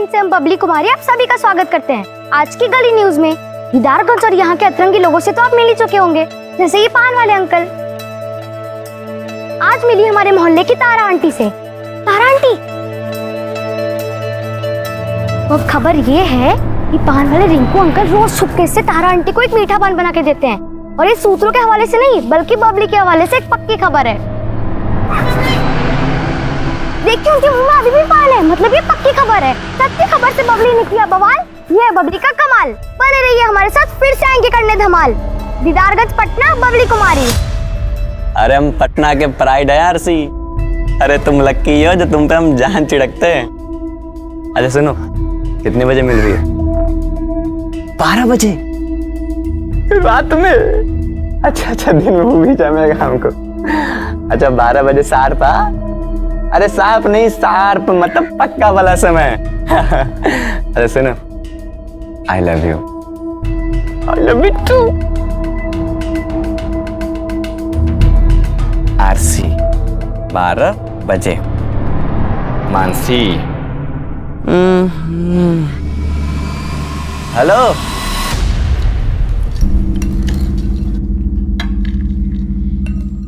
दीदारगंज से हम बबली कुमारी आप सभी का स्वागत करते हैं। आज की गली न्यूज में दीदारगंज और यहाँ के अतरंगी लोगों से तो आप मिल ही चुके होंगे, जैसे ये पान वाले अंकल। आज मिली हमारे मोहल्ले की तारा आंटी से। तारा आंटी, और खबर ये है कि पान वाले रिंकू अंकल रोज छुपके से तारा आंटी को एक मीठा पान बना के देते हैं, और ये सूत्रों के हवाले से नहीं बल्कि बबली के हवाले से एक पक्की खबर है। देखिए उनके मुंह में अभी भी पान है, मतलब ये पक्की खबर है। सच्ची खबर से बबली ने किया बवाल, ये है बबली का कमाल। बने रहिए हमारे साथ, फिर से आएंगे करने धमाल। दीदारगंज पटना बबली कुमारी। अरे हम पटना के प्राइड है यार सी। अरे तुम लक्की हो जो तुम पे हम जान चिड़कते हैं। अच्छा सुनो, कितने बजे मिल रही है? 12 बजे रात में? अच्छा दिन में भी जमेगा हमको। अच्छा 12 बजे शार्प। अरे शार्प नहीं, शार्प मतलब पक्का वाला समय। अरे सुनो, I love you. I love you too. आरसी 12 बजे। मानसी। हेलो।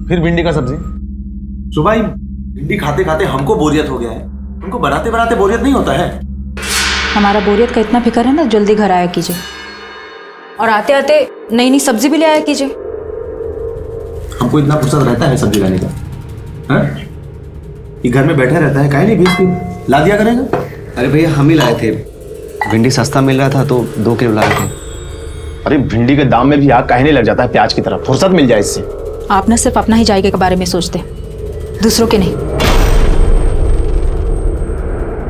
फिर भिंडी का सब्जी। सुबह ही भिंडी खाते खाते हमको बोरियत हो गया है, उनको बनाते बनाते बोरियत नहीं होता है। हमारा बोरियत का इतना फिक्र है ना, जल्दी घर आया कीजिए, और आते आते नई नई सब्जी भी ले आया कीजिए। हमको इतना फुर्सत रहता है सब्जी लाने का? हाँ? ये घर में बैठा रहता है, काहे नहीं भेज के ला दिया करेगा? अरे भैया हम ही लाए थे, भिंडी सस्ता मिल रहा था तो 2 किलो लाए थे। अरे भिंडी के दाम में भी आग कहने लग जाता है प्याज की तरह। फुर्सत मिल जाए इससे। आप ना सिर्फ अपना ही जायके के बारे में सोचते, दूसरों के नहीं।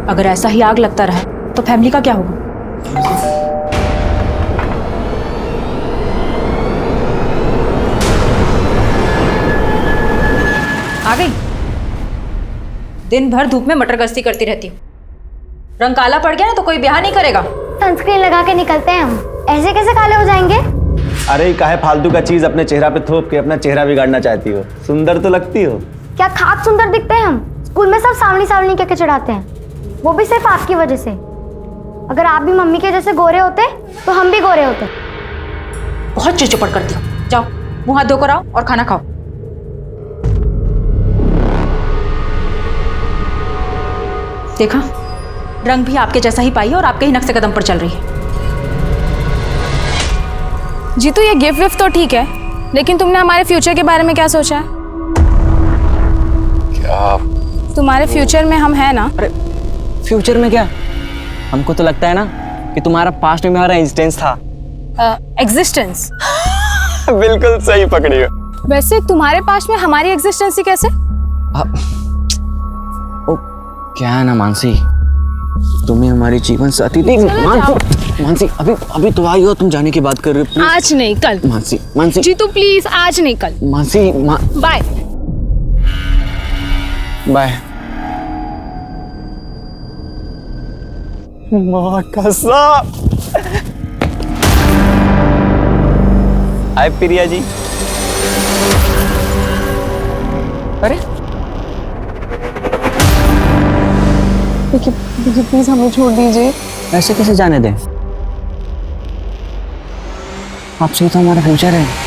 अगर ऐसा ही आग लगता रहा तो फैमिली का क्या होगा? आ गई। दिन भर धूप में मटर गश्ती करती रहती हूँ, रंग काला पड़ गया ना तो कोई ब्याह नहीं करेगा। सनस्क्रीन लगा के निकलते हैं हम, ऐसे कैसे काले हो जाएंगे? अरे काहे फालतू का चीज अपने चेहरा पे थोप के अपना चेहरा बिगाड़ना चाहती हो? सुंदर तो लगती हो। क्या खाक सुंदर दिखते हैं हम? स्कूल में सब सावनी सावनी कह के चढ़ाते हैं, वो भी सिर्फ आपकी वजह से। अगर आप भी मम्मी के जैसे गोरे होते तो हम भी गोरे होते। बहुत चिड़चिड़ करती हो। जाओ मुंह हाथ धोकर आओ और खाना खाओ। देखा, रंग भी आपके जैसा ही पाई है और आपके ही नक्शे कदम पर चल रही है। जीतू ये गिफ्ट विफ्ट तो ठीक है, लेकिन तुमने हमारे फ्यूचर के बारे में क्या सोचा है? क्या? तुम्हारे फ्यूचर में हम हैं ना? अरे फ्यूचर में क्या? हमको तो लगता है ना कि तुम्हारा पास्ट में हमारा एग्जिस्टेंस था। एग्जिस्टेंस? बिल्कुल सही पकड़ी हो। वैसे तुम्हारे पास्ट में हमारी एग्जिस्टेंस ही कैसे? ओ क्या है ना मानसी, तुम्हें हमारी जीवन साथी थी। मानसी अभी तो आई हो, तुम जाने की बात कर रहे हो। आज नहीं कल। मानसी जीतू प्लीज, आज नहीं कल। Mansi bye bye. माँ कसम। हाय प्रिया जी। अरे देखिए प्लीज हमें छोड़ दीजिए। ऐसे कैसे जाने दें? आपसे ही तो हमारा फ्यूचर है।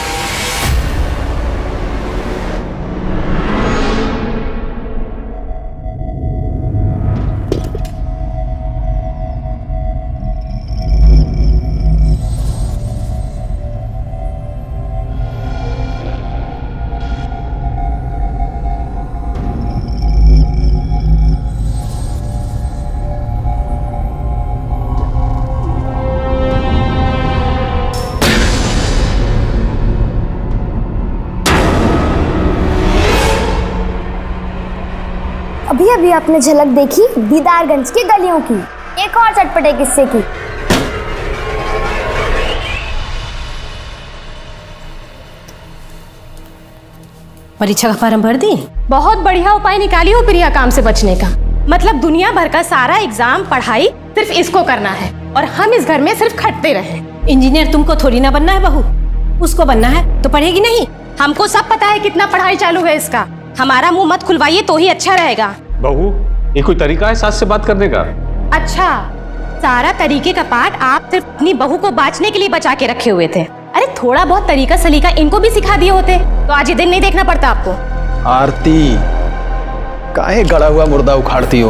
अभी अभी आपने झलक देखी दीदारगंज की गलियों की, एक और चटपटे किस्से की। परीक्षा का फॉर्म भर दी? बहुत बढ़िया उपाय निकाली हो प्रिया काम से बचने का। मतलब दुनिया भर का सारा एग्जाम पढ़ाई सिर्फ इसको करना है और हम इस घर में सिर्फ खटते रहे। इंजीनियर तुमको थोड़ी ना बनना है बहू, उसको बनना है तो पढ़ेगी नहीं। हमको सब पता है कितना पढ़ाई चालू है इसका, हमारा मुंह मत खुलवाइए तो ही अच्छा रहेगा। बहू ये कोई तरीका है सास से बात करने का? अच्छा सारा तरीके का पाठ आप सिर्फ अपनी बहू को बांचने के लिए बचा के रखे हुए थे। अरे थोड़ा बहुत तरीका सलीका इनको भी सिखा दिए होते तो आज ये दिन नहीं देखना पड़ता आपको। आरती, काहे गड़ा हुआ मुर्दा उखाड़ती हो?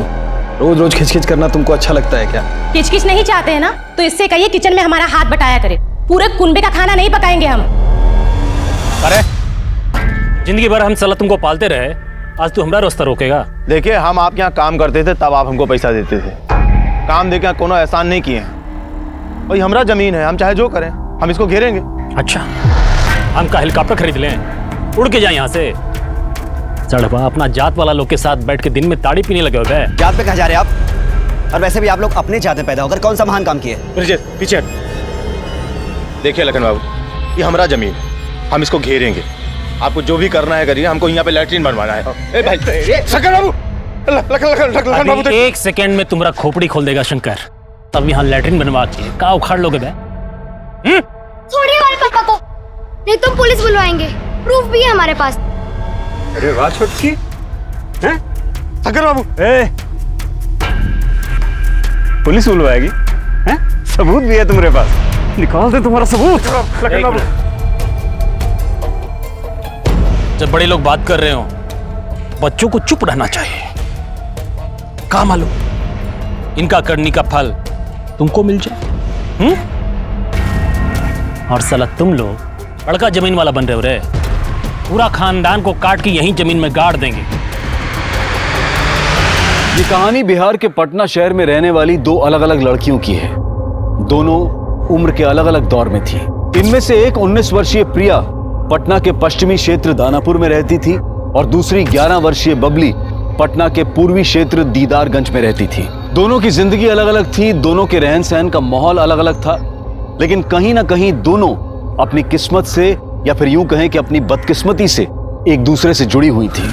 रोज रोज खिचखिच करना तुमको अच्छा लगता है क्या? किचकिच नहीं चाहते हैं ना तो इससे कहिए किचन में हमारा हाथ बटाया करे। पूरे कुनबे का खाना नहीं पकाएंगे हम। अरे जिंदगी भर हम साला तुमको पालते रहे, आज तू हमारा रास्ता रोकेगा? देखिए, हम आपके यहाँ काम करते थे तब आप हमको पैसा देते थे। काम देके कोनो एहसान नहीं किए हैं। भाई हमारा जमीन है, हम चाहे जो करें, हम इसको घेरेंगे। अच्छा, हम का हेलीकॉप्टर खरीद लें, उड़ के जाए यहाँ से? चढ़वा अपना जात वाला लोग के साथ बैठ के दिन में ताड़ी पीने लगे हो गए। जात पे कहाँ जा रहे हैं आप? और वैसे भी आप लोग अपने जात में पैदा होकर कौन सा महान काम किए? पीछे देखिए लखन बाबू, ये हमारा जमीन, हम इसको घेरेंगे। आपको जो भी करना है करिए, हमको यहाँ पे लैट्रिन बनवाना है। ए भाई, शंकर बाबू, लखन बाबू, एक सेकंड में तुम्हारा खोपड़ी खोल देगा शंकर। तब यहाँ लैट्रिन बनवा के का उखाड़ लोगे बे? छोड़िए हमारे पापा को, नहीं तो पुलिस बुलवाएंगे। प्रूफ भी है हमारे पास। अरे वाह छोटकी, शंकर बाबू, पुलिस बुलवाएगी? सबूत भी है तुम्हारे पास? निकाल दे तुम्हारा सबूत। लखन बाबू, जब बड़े लोग बात कर रहे हो, बच्चों को चुप रहना चाहिए। का मालूम इनका करनी का फल तुमको मिल जाए। और साला तुम लोग बड़का जमीन वाला बन रहे हो रे। पूरा खानदान को काट के यहीं जमीन में गाड़ देंगे। ये कहानी बिहार के पटना शहर में रहने वाली दो अलग अलग लड़कियों की है। दोनों उम्र के अलग अलग दौर में थी। इनमें से एक 19 वर्षीय प्रिया पटना के पश्चिमी क्षेत्र दानापुर में रहती थी और दूसरी 11 वर्षीय बबली पटना के पूर्वी क्षेत्र दीदारगंज में रहती थी। दोनों की जिंदगी अलग अलग थी, दोनों के रहन सहन का माहौल अलग अलग था, लेकिन कहीं ना कहीं दोनों अपनी किस्मत से या फिर यूं कहें कि अपनी बदकिस्मती से एक दूसरे से जुड़ी हुई थी।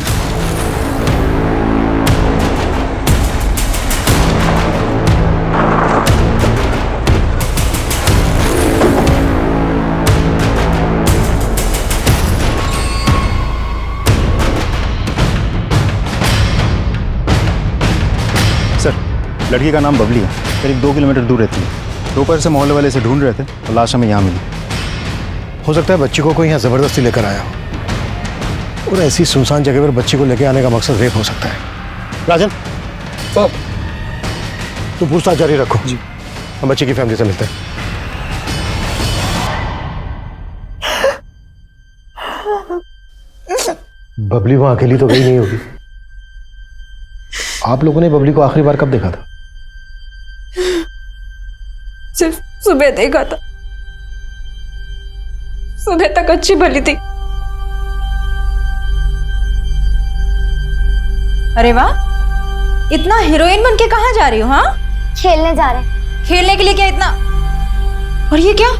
लड़की का नाम बबली है, करीब 2 किलोमीटर दूर रहती है। दोपहर से मोहल्ले वाले से ढूंढ रहे थे और लाश हमें यहाँ मिली। हो सकता है बच्ची को कोई यहाँ जबरदस्ती लेकर आया हो, और ऐसी सुनसान जगह पर बच्ची को लेकर आने का मकसद रेप हो सकता है। राजन, तुम पूछताछ जारी रखो जी, हम बच्ची की फैमिली से मिलते हैं। बबली वहां अकेली तो गई नहीं होगी। आप लोगों ने बबली को आखिरी बार कब देखा था? सिर्फ सुबह देखा था। सुबह तक अच्छी भली थी। अरे वाह, इतना हीरोइन बन के कहाँ जा रही हो? हाँ, खेलने जा रहे हैं। खेलने के लिए क्या इतना? और ये क्या,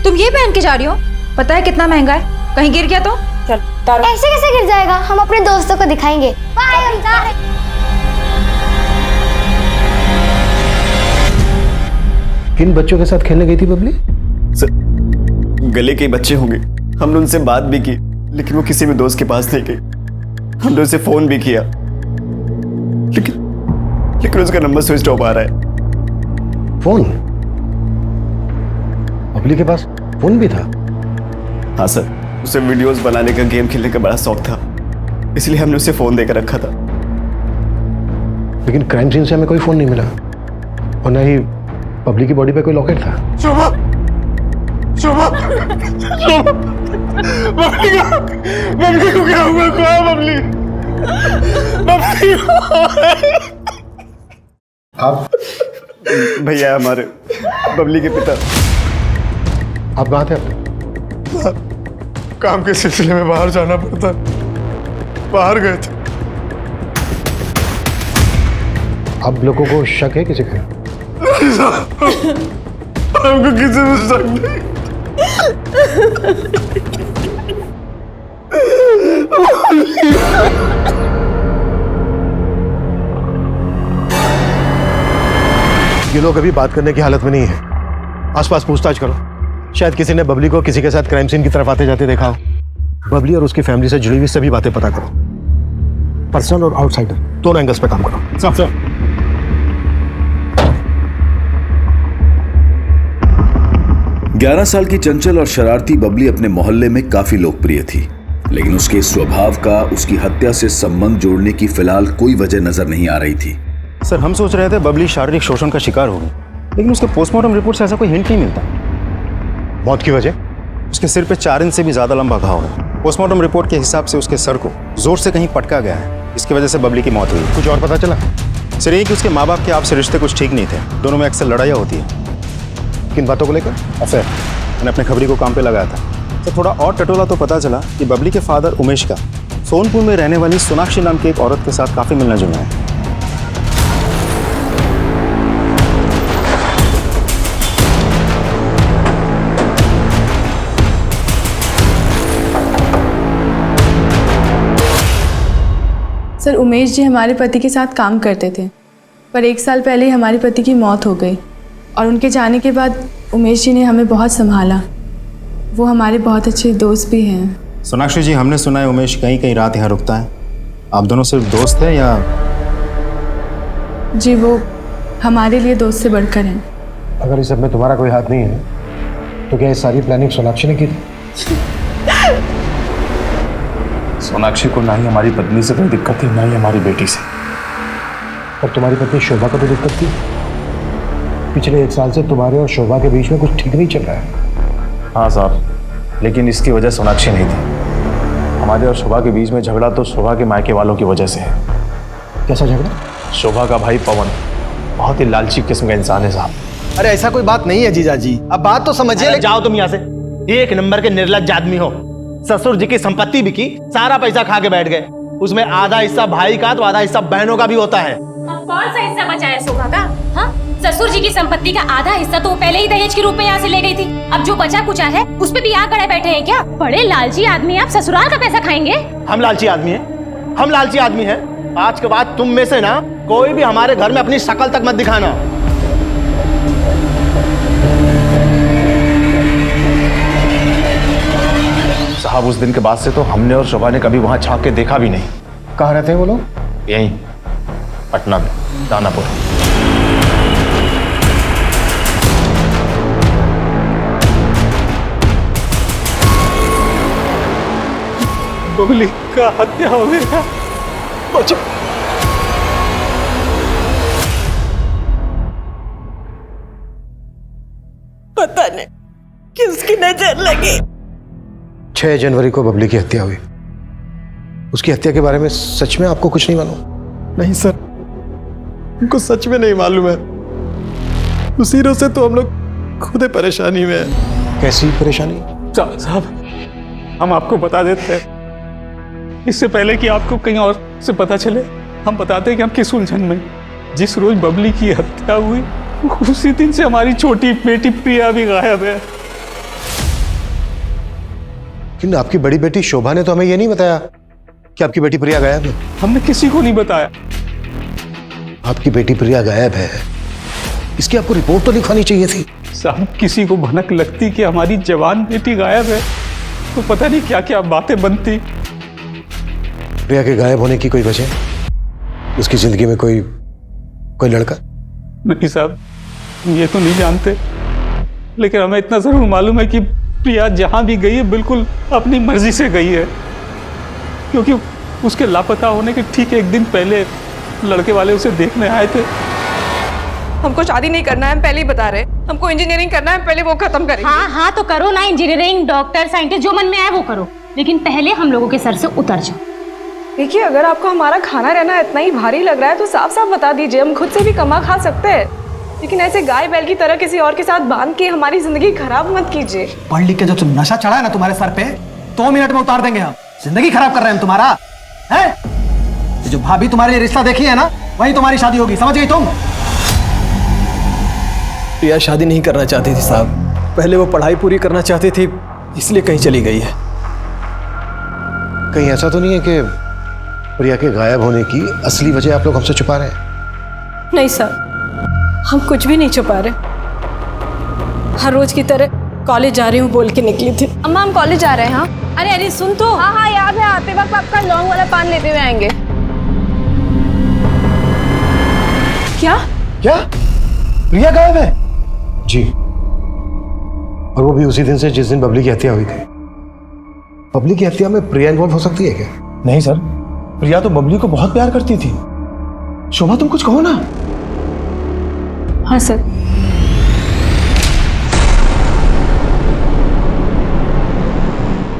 तुम ये पहन के जा रही हो? पता है कितना महंगा है, कहीं गिर गया तो? चल तारो। ऐसे कैसे गिर जाएगा, हम अपने दोस्तों को दिखाएंगे। बाय, हम जा रहे हैं। किन बच्चों के साथ खेलने गई थी बबली? सर, गले के बच्चे होंगे। हमने उनसे बात भी की, लेकिन वो किसी भी दोस्त के पास नहीं गई। हमने उसे फोन भी किया, लेकिन उसका नंबर स्विच ऑफ आ रहा है। फोन? बबली के पास फोन भी था? हाँ सर, उसे वीडियोस बनाने का, गेम खेलने का बड़ा शौक था, इसलिए हमने उसे फोन देकर रखा था। लेकिन क्राइम सीन से हमें कोई फोन नहीं मिला, और न ही बबली की बॉडी पे कोई लॉकेट था। शोभा, शोभा, शोभा, बबली को क्या हुआ? कहाँ बबली? बबली आप भैया हमारे बबली के पिता। आप कहाँ थे? काम के सिलसिले में बाहर जाना पड़ता, बाहर गए थे। आप लोगों को शक है किसी का? नहीं साहब, हमको किसी में शक नहीं। ये लोग अभी बात करने की हालत में नहीं है। आसपास पूछताछ करो, शायद किसी ने बबली को किसी के साथ क्राइम सीन की तरफ आते जाते देखा हो। बबली और उसकी फैमिली से जुड़ी हुई सभी बातें पता करो, पर्सनल और आउटसाइडर दोनों एंगल्स पे काम करो। साहब, 11 साल की चंचल और शरारती बबली अपने मोहल्ले में काफी लोकप्रिय थी, लेकिन उसके स्वभाव का उसकी हत्या से संबंध जोड़ने की फिलहाल कोई वजह नजर नहीं आ रही थी। सर, हम सोच रहे थे बबली शारीरिक शोषण का शिकार होगी, लेकिन उसके पोस्टमार्टम रिपोर्ट से ऐसा कोई हिंट नहीं मिलता। मौत की वजह? उसके सिर पे 4 इंच से भी ज्यादा लंबा घाव है। पोस्टमार्टम रिपोर्ट के हिसाब से उसके सर को जोर से कहीं पटका गया है, इसकी वजह से बबली की मौत हुई। कुछ और पता चला? सर, ये कि उसके माँ बाप के आपसे रिश्ते कुछ ठीक नहीं थे, दोनों में अक्सर लड़ाइयाँ होती है। किन बातों को लेकर? अफेयर। मैंने अपने खबरी को काम पे लगाया था। तो थोड़ा और टटोला तो पता चला कि बबली के फादर उमेश का सोनपुर में रहने वाली सोनाक्षी नाम की एक औरत के साथ काफी मिलना जुलना है। सर, उमेश जी हमारे पति के साथ काम करते थे, पर 1 साल पहले ही हमारे पति की मौत हो गई और उनके जाने के बाद उमेश जी ने हमें बहुत संभाला। वो हमारे बहुत अच्छे दोस्त भी हैं। सोनाक्षी जी, हमने सुना है उमेश कहीं कहीं रात यहाँ रुकता है। आप दोनों सिर्फ दोस्त हैं या? जी, वो हमारे लिए दोस्त से बढ़कर हैं। अगर इस सब में तुम्हारा कोई हाथ नहीं है तो क्या ये सारी प्लानिंग सोनाक्षी ने की थी? सोनाक्षी को ना ही हमारी पत्नी से कोई दिक्कत थी, ना ही हमारी बेटी से। और तुम्हारी पत्नी शोभा को तो दिक्कत थी। पिछले 1 साल से तुम्हारे और शोभा के बीच में कुछ ठीक नहीं चल रहा है। हाँ साहब, लेकिन इसकी वजह सोनाक्षी नहीं थी। हमारे और शोभा के बीच में झगड़ा तो शोभा के मायके वालों की वजह से है। कैसा झगड़ा? शोभा का भाई पवन बहुत ही लालची किस्म का इंसान है साहब। अरे ऐसा कोई बात नहीं है जीजाजी, अब बात तो समझिए। जाओ तुम यहाँ से, 1 नंबर के निर्लज्ज आदमी हो। ससुर जी की संपत्ति बिकी, सारा पैसा खा के बैठ गए। उसमें आधा हिस्सा भाई का तो आधा हिस्सा बहनों का भी होता है। कौन सा हिस्सा बचा है शोभा का? हाँ, ससुर जी की संपत्ति का आधा हिस्सा तो पहले ही दहेज के रूप में यहाँ से ले गई थी। अब जो बचा कुचा है उस पे भी यहाँ खड़े बैठे हैं क्या? बड़े लालची आदमी, आप ससुराल का पैसा खाएंगे? हम लालची आदमी हैं? हम लालची आदमी हैं? आज के बाद तुम में से ना कोई भी हमारे घर में अपनी शक्ल तक मत दिखाना। साहब, उस दिन के बाद से तो हमने और शोभा ने कभी वहां झांक के देखा भी नहीं। कहाँ रहते हैं वो लोग? यहीं पटना में, दानापुर। बबली का हत्या हो गया। बचो। पता नहीं किसकी नजर लगी। 6 जनवरी को बबली की हत्या हुई। उसकी हत्या के बारे में सच में आपको कुछ नहीं मालूम? नहीं सर, उनको सच में नहीं मालूम है। उसी रोज से तो हम लोग खुद परेशानी में हैं। कैसी परेशानी? साहब, हम आपको बता देते हैं, इससे पहले कि आपको कहीं और से पता चले, हम बताते हैं कि हम किस उलझन में। जिस रोज बबली की हत्या हुई उसी दिन से हमारी छोटी बेटी प्रिया भी गायब है। लेकिन आपकी बड़ी बेटी शोभा ने तो हमें ये नहीं बताया कि आपकी बेटी प्रिया गायब है। हमने किसी को नहीं बताया। आपकी बेटी प्रिया गायब है, इसकी आपको रिपोर्ट तो लिखवानी चाहिए थी। साहब, किसी को भनक लगती कि हमारी जवान बेटी गायब है तो पता नहीं क्या क्या बातें बनती। प्रिया के गायब होने की कोई वजह? उसकी जिंदगी में कोई लड़का? नहीं साहब, ये तो नहीं जानते, लेकिन हमें इतना जरूर मालूम है कि प्रिया जहां भी गई है बिल्कुल अपनी मर्जी से गई है, क्योंकि उसके लापता होने के ठीक 1 दिन पहले लड़के वाले उसे देखने आए थे। हमको शादी नहीं करना है, हम पहले ही बता रहे। हमको इंजीनियरिंग करना है, पहले वो खत्म करेंगे। हाँ हाँ, तो करो ना, इंजीनियरिंग, डॉक्टर, साइंटिस्ट, जो मन में आए वो करो, लेकिन पहले हम लोगों के सर से उतर जाओ। देखिए, अगर आपको हमारा खाना रहना इतना ही भारी लग रहा है तो साफ साफ बता दीजिए, हम खुद से भी कमा खा सकते हैं, लेकिन ऐसे गाय बैल की तरह किसी और के साथ बांध के हमारी जिंदगी खराब मत कीजिए। पढ़ लिख के जो तुम नशा चढ़ा है ना तुम्हारे सर पे, 2 मिनट में उतार देंगे हम। जिंदगी खराब कर रहे हैं हम तुम्हारा, है? जो भाभी तुम्हारे लिए रिश्ता देखी है ना, वही तुम्हारी शादी होगी, समझ गई तुम? प्रिया शादी नहीं करना चाहती थी साहब, पहले वो पढ़ाई पूरी करना चाहती थी, इसलिए कहीं चली गई है। कहीं ऐसा तो नहीं है कि प्रिया के गायब होने की असली वजह आप लोग हमसे छुपा रहे हैं? नहीं सर, हम कुछ भी नहीं छुपा रहे। हर रोज की तरह कॉलेज जा रही हूँ बोल के निकली थी। अम्मा, हम कॉलेज जा रहे हैं। हाँ, अरे सुन तो। हाँ हाँ, याद है, आते वक्त आपका लौंग वाला पान लेते हुए आएंगे। क्या? क्या? प्रिया गायब है? जी, और वो भी उसी दिन से जिस दिन बबली की हत्या हुई थी। बबली की हत्या में प्रिया इन्वॉल्व हो सकती है क्या? नहीं सर, प्रिया तो बबली को बहुत प्यार करती थी। शोभा तुम कुछ कहो ना। हाँ सर।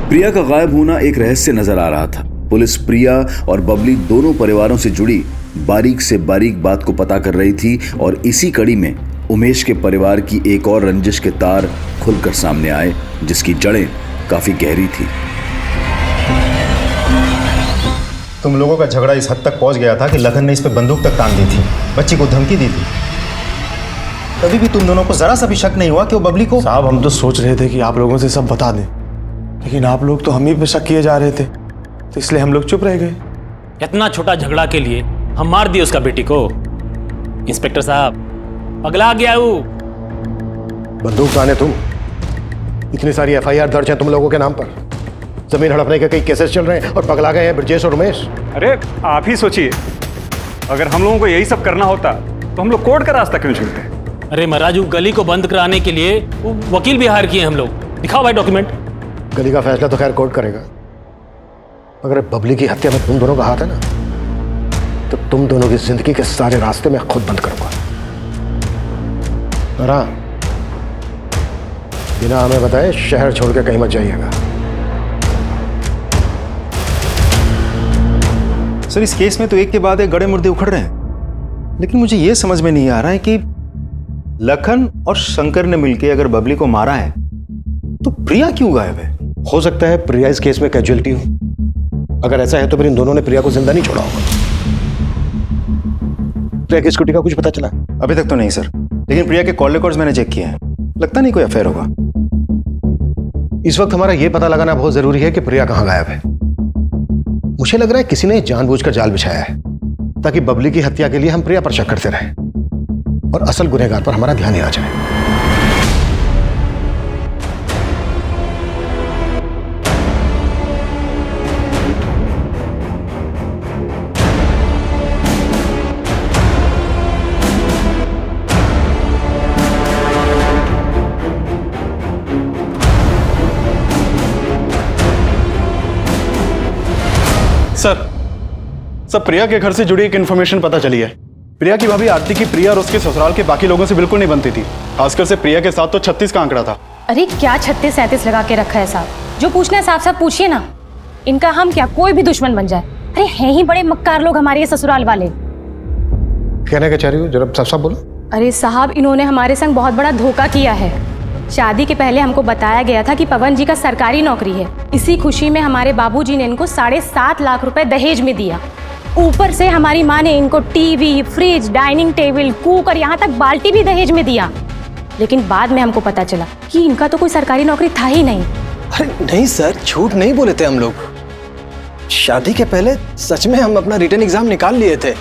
प्रिया का गायब होना एक रहस्य नजर आ रहा था। पुलिस प्रिया और बबली दोनों परिवारों से जुड़ी बारीक से बारीक बात को पता कर रही थी और इसी कड़ी में उमेश के परिवार की एक और रंजिश के तार खुलकर सामने आए, जिसकी जड़ें काफी गहरी थी। तुम लोगों का झगड़ा इस हद तक पहुंच गया था कि लखन ने इस पे बंदूक तक तान दी थी, बच्ची को धमकी दी थी। तभी भी तुम दोनों को जरा सा भी शक नहीं हुआ कि वो बबली को। साहब हम तो सोच रहे थे कि आप लोगों से सब बता दें, लेकिन आप लोग तो हम ही पे शक किए जा रहे थे, तो इसलिए हम लोग चुप रह गए। इतना छोटा झगड़ा के लिए हम मार दिए उसका बेटी को। इंस्पेक्टर साहब पगला गया वो। बंदूक ताने तुम? इतनी सारी एफआईआर दर्ज है तुम लोगों के नाम पर, जमीन हड़पने के कई केसेस चल रहे हैं और पगला गए हैं ब्रजेश और उमेश। अरे आप ही सोचिए, अगर हम लोगों को यही सब करना होता तो हम लोग कोर्ट का रास्ता क्यों चुनते? अरे महाराज वो गली को बंद कराने के लिए वो वकील भी हायर किए हम लोग। दिखाओ भाई डॉक्यूमेंट। गली का फैसला तो खैर कोर्ट करेगा, अगर बबली की हत्या में तुम दोनों का हाथ है ना, तो तुम दोनों की जिंदगी के सारे रास्ते मैं खुद बंद करूंगा। बिना हमें बताए शहर छोड़ के कहीं मत जाइएगा। सर इस केस में तो एक के बाद एक गड़े मुर्दे उखड़ रहे हैं, लेकिन मुझे यह समझ में नहीं आ रहा है कि लखन और शंकर ने मिलकर अगर बबली को मारा है तो प्रिया क्यों गायब है? हो सकता है प्रिया इस केस में कैजुअलिटी हो। अगर ऐसा है तो फिर इन दोनों ने प्रिया को जिंदा नहीं छोड़ा होगा। प्रिया की स्कूटी का कुछ पता चला? अभी तक तो नहीं सर, लेकिन प्रिया के कॉल रिकॉर्ड्स मैंने चेक किए हैं, लगता नहीं कोई अफेयर होगा। इस वक्त हमारा यह पता लगाना बहुत जरूरी है कि प्रिया कहां गायब है। मुझे लग रहा है किसी ने जानबूझकर जाल बिछाया है ताकि बबली की हत्या के लिए हम प्रिया पर शक करते रहें और असल गुनहगार पर हमारा ध्यान ही ना जाए। सर प्रिया के घर से जुड़ी एक इन्फॉर्मेशन पता चली है। प्रिया की भाभी आरती की प्रिया और उसके ससुराल के बाकी लोगों से बिल्कुल नहीं बनती थी, खासकर से प्रिया के साथ तो 36 का आंकड़ा था। अरे क्या 36-37 लगा के रखा है साहब? जो पूछना है साफ साफ पूछिए ना। इनका हम क्या कोई भी दुश्मन बन जाए। अरे हैं ही बड़े मक्कार लोग हमारे ये ससुराल वाले। कहना क्या चाह रही हो, जरा साफ साफ बोलो। अरे साहब इन्होंने हमारे संग बहुत बड़ा धोखा किया है। शादी के पहले हमको बताया गया था कि पवन जी का सरकारी नौकरी है। इसी खुशी में हमारे बाबूजी ने इनको 7.5 लाख रुपए दहेज में दिया। ऊपर से हमारी माँ ने इनको TV, fridge, dining table, cooker, यहाँ तक बाल्टी भी दहेज में दिया। लेकिन बाद में हमको पता चला कि इनका तो कोई सरकारी नौकरी था ही नहीं। अरे नहीं सर, झूठ नहीं बोले थे हम लोग। शादी के पहले सच में हम अपना रिटन एग्जाम निकाल लिए थे।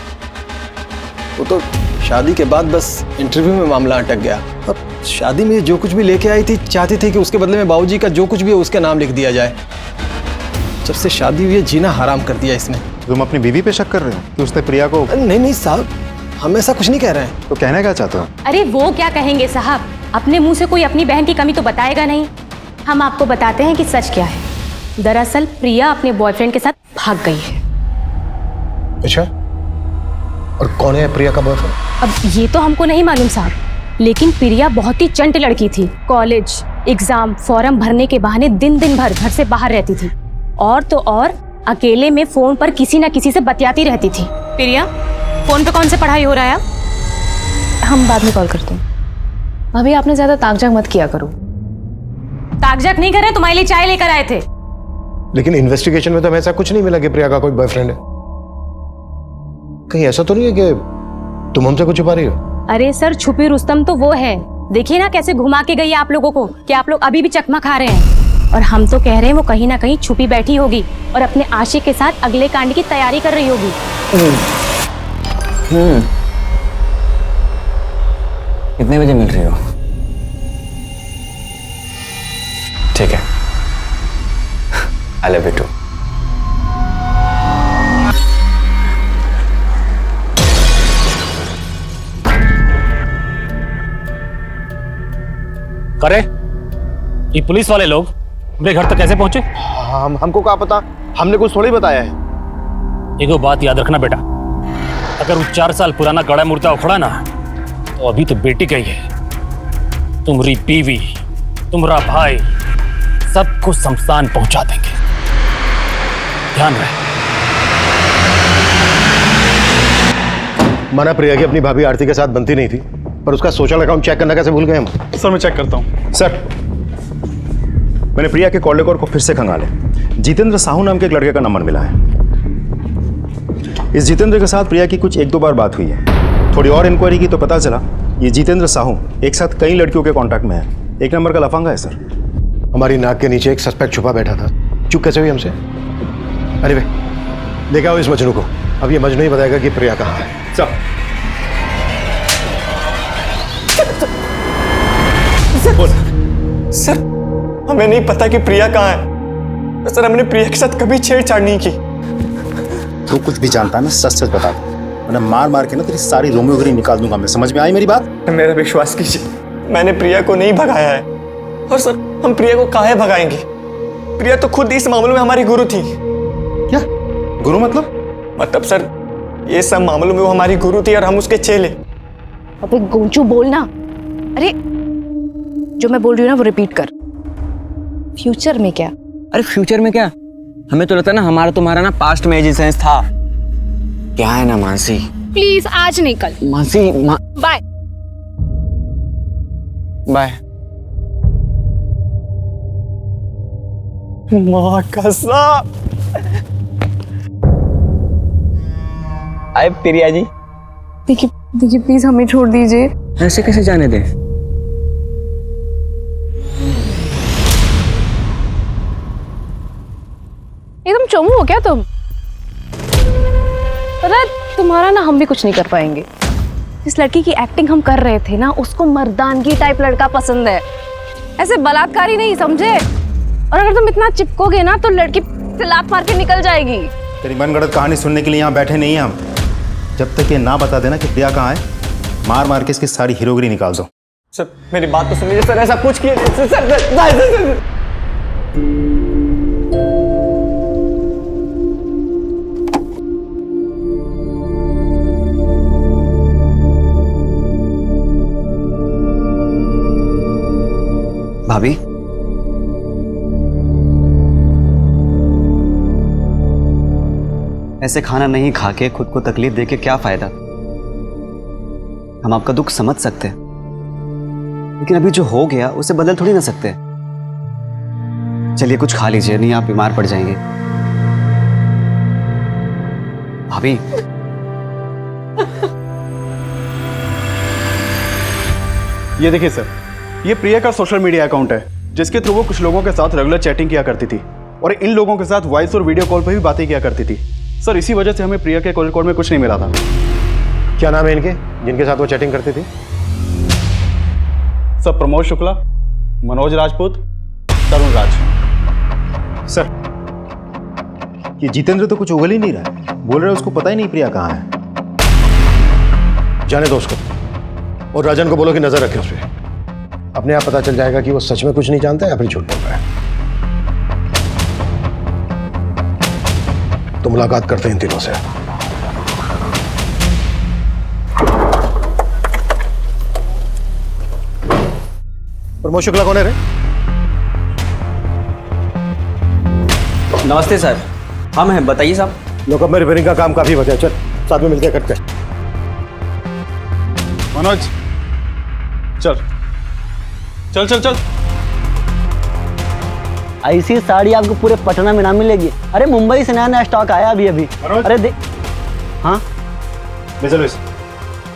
वो तो शादी के बाद बस इंटरव्यू में मामला अटक गया। और शादी में जो कुछ भी लेके आई थी, चाहती थी कि उसके बदले में बाबूजी का जो कुछ भी है उसका नाम लिख दिया जाए। जब से शादी हुई है जीना हराम कर दिया इसने। तुम अपनी बीवी पे शक कर रहे हो कि उसने प्रिया को? नहीं साहब, हम ऐसा कुछ नहीं कह रहे हैं। तो कहना क्या चाहते हो? अरे वो क्या कहेंगे साहब, अपने मुंह से कोई अपनी बहन की कमी तो बताएगा नहीं। हम आपको बताते हैं कि सच क्या है। दरअसल प्रिया अपने बॉयफ्रेंड के साथ भाग गई है। अच्छा, और कौन है प्रिया का बॉयफ्रेंड? अब ये तो हमको नहीं मालूम साहब, लेकिन प्रिया बहुत ही चंट लड़की थी। कॉलेज, एग्जाम, फॉर्म भरने के बहाने दिन भर घर से बाहर रहती थी। और तो और अकेले में फोन पर किसी न किसी से बतियाती रहती थी। प्रिया, फोन पे कौन से पढ़ाई हो रहा है? हम बाद में कॉल करते हैं। भाभी आपने ज्यादा ताकझाक मत किया करो। ताकझाक नहीं कर रहे, तुम्हारे लिए चाय लेकर आए थे। लेकिन इन्वेस्टिगेशन में तो हमें ऐसा कुछ नहीं मिला कि प्रिया का कोई बॉयफ्रेंड है। कहीं ऐसा तो नहीं है कि तुम हमसे कुछ छुपा रही हो? अरे सर, छुपी रुस्तम तो वो है। देखिए ना कैसे घुमा के गई आप लोगों को कि आप लोग अभी भी चकमा खा रहे हैं। और हम तो कह रहे हैं वो कहीं ना कहीं छुपी बैठी होगी और अपने आशिक के साथ अगले कांड की तैयारी कर रही होगी। कितने बजे मिल रही हो? ठीक है, आई लव यू टू। करे ये पुलिस वाले लोग मेरे घर तक कैसे पहुंचे? हमको क्या पता, हमने कुछ थोड़ी बताया है। एक बात याद रखना बेटा, अगर वो 4 साल पुराना गड़ा मुर्दा उखड़ा ना, तो अभी तो बेटी गई है। तुम्हारी बीवी, तुम्हारा भाई, सबको शमशान पहुंचा देंगे। ध्यान रहे। माना प्रिया की अपनी भाभी आरती के साथ बनती नहीं थी, पर उसका सोशल अकाउंट चेक करना कैसे भूल गए हम? सर मैं चेक करता हूँ। सर, मैंने प्रिया के कॉल रिकॉर्ड को फिर से खंगाले। जितेंद्र साहू नाम के एक लड़के का नंबर मिला है। इस जितेंद्र के साथ प्रिया की कुछ 1-2 बार बात हुई है। थोड़ी और इंक्वायरी की तो पता चला ये जितेंद्र साहू एक साथ कई लड़कियों के कांटेक्ट में है। एक नंबर का लफंगा है सर। हमारी नाक के नीचे एक सस्पेक्ट छुपा बैठा था, चुप कैसे हुई हमसे? अरे वे देखा हो इस मजनू को, अब ये मजनू ही बताएगा कि प्रिया कहाँ है। सर हमें नहीं पता कि प्रिया कहाँ है। सर हमने प्रिया के साथ कभी छेड़छाड़ नहीं की। तू कुछ भी जानता है ना, सच सच बता दो, वरना मार मार के ना तेरी सारी रोमियोगिरी निकाल दूंगा मैं। समझ में आई मेरी बात? मेरा विश्वास कीजिए, मैंने प्रिया को नहीं भगाया है। और सर हम प्रिया को काहे भगाएंगे? प्रिया तो खुद इस मामले में हमारी गुरु थी। क्या गुरु मतलब सर ये सब मामलों में वो हमारी गुरु थी और हम उसके चेले। अबे गोंचू बोलना। अरे जो मैं बोल रही हूँ ना वो रिपीट कर। फ्यूचर में क्या? अरे फ्यूचर में क्या, हमें तो लगता है ना हमारा तुम्हारा ना पास्ट में एजिसेंस था। क्या है ना मानसी, प्लीज आज नहीं कल। Mansi bye bye. माँ कसम। आए प्रिया जी। देखिए प्लीज हमें छोड़ दीजिए। ऐसे कैसे जाने दें? एकदम चमू हो क्या तुम? पता है तुम्हारा ना हम भी कुछ नहीं कर पाएंगे। जिस लड़की की एक्टिंग हम कर रहे थे ना, उसको मर्दानगी टाइप लड़का पसंद है, ऐसे बलात्कारी नहीं, समझे? और अगर तुम इतना चिपकोगे ना तो लड़की लात मार के निकल जाएगी। तेरी मनगढ़ंत कहानी सुनने के लिए यहाँ बैठे नहीं हैं हम। जब तक ये ना बता देना कि प्रिया कहाँ है, मार मार के इसकी सारी हीरोगिरी निकाल दो। सर मेरी बात तो सुनिए सर, ऐसा कुछ किए सर। भाभी, ऐसे खाना नहीं खा के खुद को तकलीफ दे के क्या फायदा? हम आपका दुख समझ सकते हैं, लेकिन अभी जो हो गया उसे बदल थोड़ी ना सकते। चलिए कुछ खा लीजिए, नहीं आप बीमार पड़ जाएंगे। भाभी ये देखिए सर, ये प्रिया का सोशल मीडिया अकाउंट है, जिसके थ्रू वो कुछ लोगों के साथ रेगुलर चैटिंग किया करती थी और इन लोगों के साथ वॉइस और वीडियो कॉल पर भी बातें किया करती थी। सर इसी वजह से हमें प्रिया के कॉल रिकॉर्ड में कुछ नहीं मिला था। क्या नाम है इनके जिनके साथ वो चैटिंग करती थी? सर प्रमोद शुक्ला, मनोज राजपूत, तरुण राज। सर ये जितेंद्र तो कुछ उगल ही नहीं रहा है, बोल रहा है उसको पता ही नहीं प्रिया कहाँ है। जाने दो उसको, और राजन को बोलो कि नजर रखे उस पर। अपने आप पता चल जाएगा कि वो सच में कुछ नहीं जानता है या फिर झूठ बोल रहा है। तो मुलाकात करते हैं इन तीनों से। प्रमोद शुक्ला कौन है रे? नमस्ते सर, हम हैं, बताइए साहब। लोकअप में रिपेयरिंग का काम काफी बचा है, चल साथ में मिलकर करते हैं। मनोज चल चल चल चल। ऐसी साड़ी आपको पूरे पटना में ना मिलेगी। अरे मुंबई से नया नया स्टॉक आया अभी अभी। अरे देख। हाँ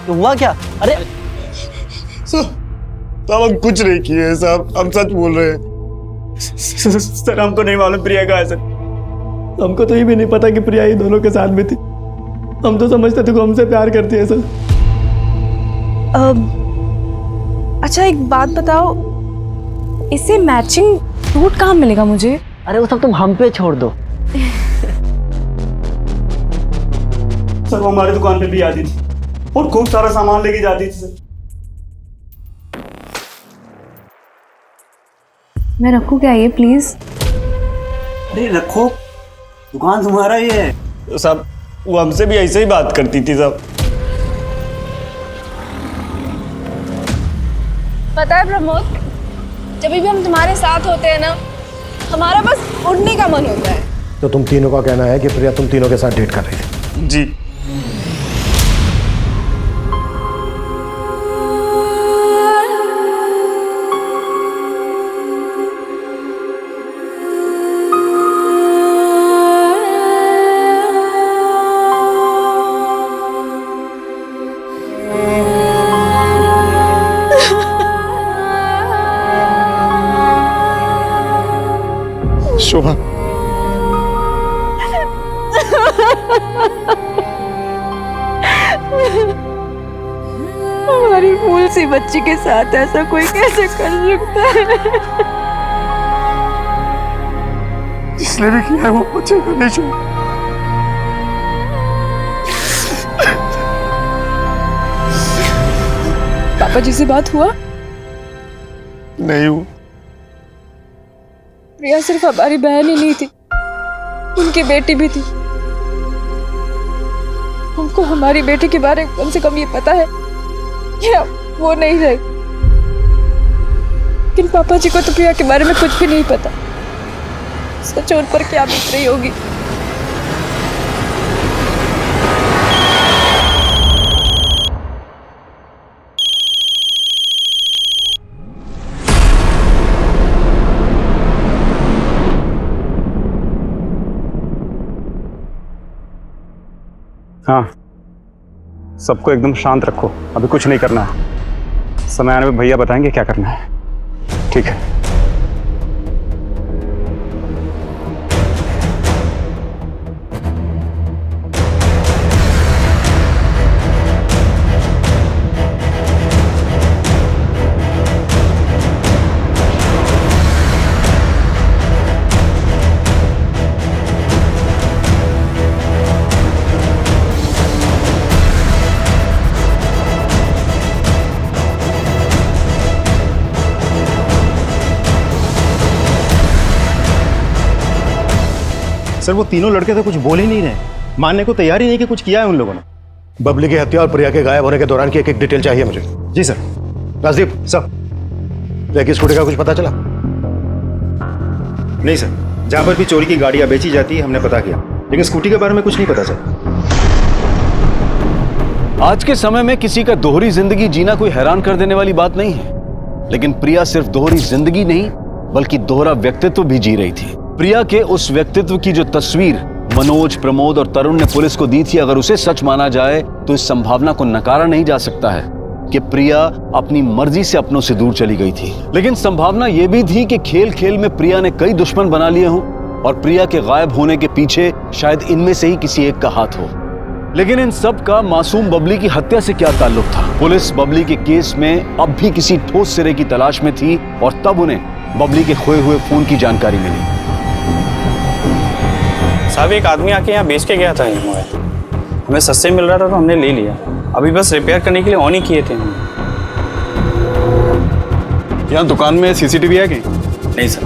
तो हुआ क्या? अरे साहब हम कुछ नहीं किए साहब, हम सच बोल रहे हैं। सर हमको नहीं मालूम प्रिया कहाँ है सर। हमको तो ये भी नहीं पता कि प्रिया ये दोनों के साथ में थी। हम तो समझते थे कि हमसे प्यार करती है सर। अच्छा एक बात बताओ, इससे मैचिंग सूट कहाँ मिलेगा मुझे? अरे वो सब तुम हम पे छोड़ दो। सर वो हमारी दुकान पे भी आती थी और खूब सारा सामान लेके जाती थी सर। मैं रखूँ क्या ये प्लीज़? अरे रखो, दुकान तुम्हारा ही है। तो साहब वो हमसे भी ऐसे ही बात करती थी साहब। पता है प्रमोद, जब भी हम तुम्हारे साथ होते हैं ना, हमारा बस उड़ने का मन होता है। तो तुम तीनों का कहना है कि प्रिया तुम तीनों के साथ डेट कर रही थी? जी। शोभा, हमारी फूल सी बच्ची के साथ ऐसा कोई कैसे कर सकता है? जिसने भी किया है वो मुझे करने चाहिए। पापा जी से बात हुआ? नहीं हुआ। प्रिया सिर्फ हमारी बहन ही नहीं थी, उनकी बेटी भी थी। हमको हमारी बेटी के बारे में कम से कम ये पता है कि वो नहीं रही, लेकिन पापा जी को तो प्रिया के बारे में कुछ भी नहीं पता। सच उन पर क्या बीत रही होगी। हाँ, सबको एकदम शांत रखो, अभी कुछ नहीं करना है। समय आने में भैया बताएंगे क्या करना है। ठीक है। सर वो तीनों लड़के तो कुछ बोल ही नहीं रहे, मानने को तैयार ही नहीं कि कुछ किया है उन लोगों ने। बबली की हत्या और प्रिया के गायब होने के दौरान की एक एक डिटेल चाहिए मुझे। जी सर। राजदीप सर, प्रिया की स्कूटी का कुछ पता चला? नहीं सर, जहां पर भी चोरी की गाड़ियां बेची जाती है हमने पता किया, लेकिन स्कूटी के बारे में कुछ नहीं पता चला। आज के समय में किसी का दोहरी जिंदगी जीना कोई हैरान कर देने वाली बात नहीं है, लेकिन प्रिया सिर्फ दोहरी जिंदगी नहीं बल्कि दोहरा व्यक्तित्व भी जी रही थी। प्रिया के उस व्यक्तित्व की जो तस्वीर मनोज, प्रमोद और तरुण ने पुलिस को दी थी, अगर उसे सच माना जाए तो इस संभावना को नकारा नहीं जा सकता है कि प्रिया अपनी मर्जी से अपनों से दूर चली गई थी। लेकिन संभावना यह भी थी कि खेल खेल में प्रिया ने कई दुश्मन बना लिए हों और प्रिया के गायब होने के पीछे शायद इनमें से ही किसी एक का हाथ हो। लेकिन इन सब का मासूम बबली की हत्या से क्या ताल्लुक था? पुलिस बबली के केस में अब भी किसी ठोस सिरे की तलाश में थी और तब उन्हें बबली के खोए हुए फोन की जानकारी मिली। साहब एक आदमी आके यहाँ बेच के गया था ये मोबाइल, हमें सस्ते मिल रहा था तो हमने ले लिया। अभी बस रिपेयर करने के लिए ऑन ही किए थे हमने। यहाँ दुकान में सीसीटीवी है कहीं? नहीं सर।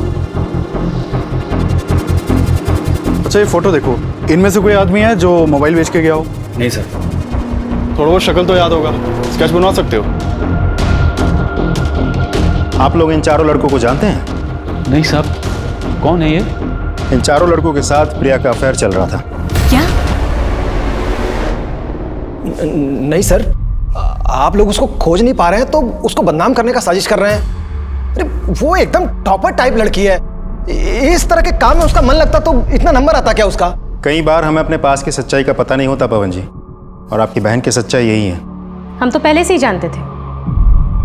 अच्छा ये फोटो देखो, इनमें से कोई आदमी है जो मोबाइल बेच के गया हो? नहीं सर। थोड़ा बहुत शक्ल तो याद होगा, स्केच बनवा सकते हो? आप लोग इन चारों लड़कों को जानते हैं? नहीं साहब। कौन है ये? इन चारों लड़कों के साथ प्रिया का अफेयर चल रहा था। क्या? नहीं सर, आप लोग उसको खोज नहीं पा रहे हैं तो उसको बदनाम करने का साजिश कर रहे हैं। अरे वो एकदम टॉपर टाइप लड़की है, इस तरह के काम में उसका मन लगता तो इतना नंबर आता क्या उसका? कई बार हमें अपने पास की सच्चाई का पता नहीं होता पवन जी, और आपकी बहन की सच्चाई यही है। हम तो पहले से ही जानते थे।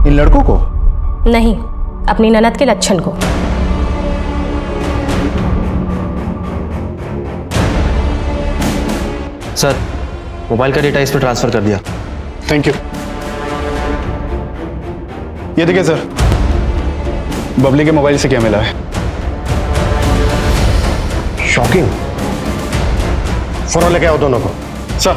इन लड़कों को? नहीं, अपनी ननद के लच्छन को। सर, मोबाइल का डेटा इस पर ट्रांसफर कर दिया। Thank you. ये देखिए सर, बबली के मोबाइल से क्या मिला है। शॉकिंग। फोन लेके आओ दोनों को। सर।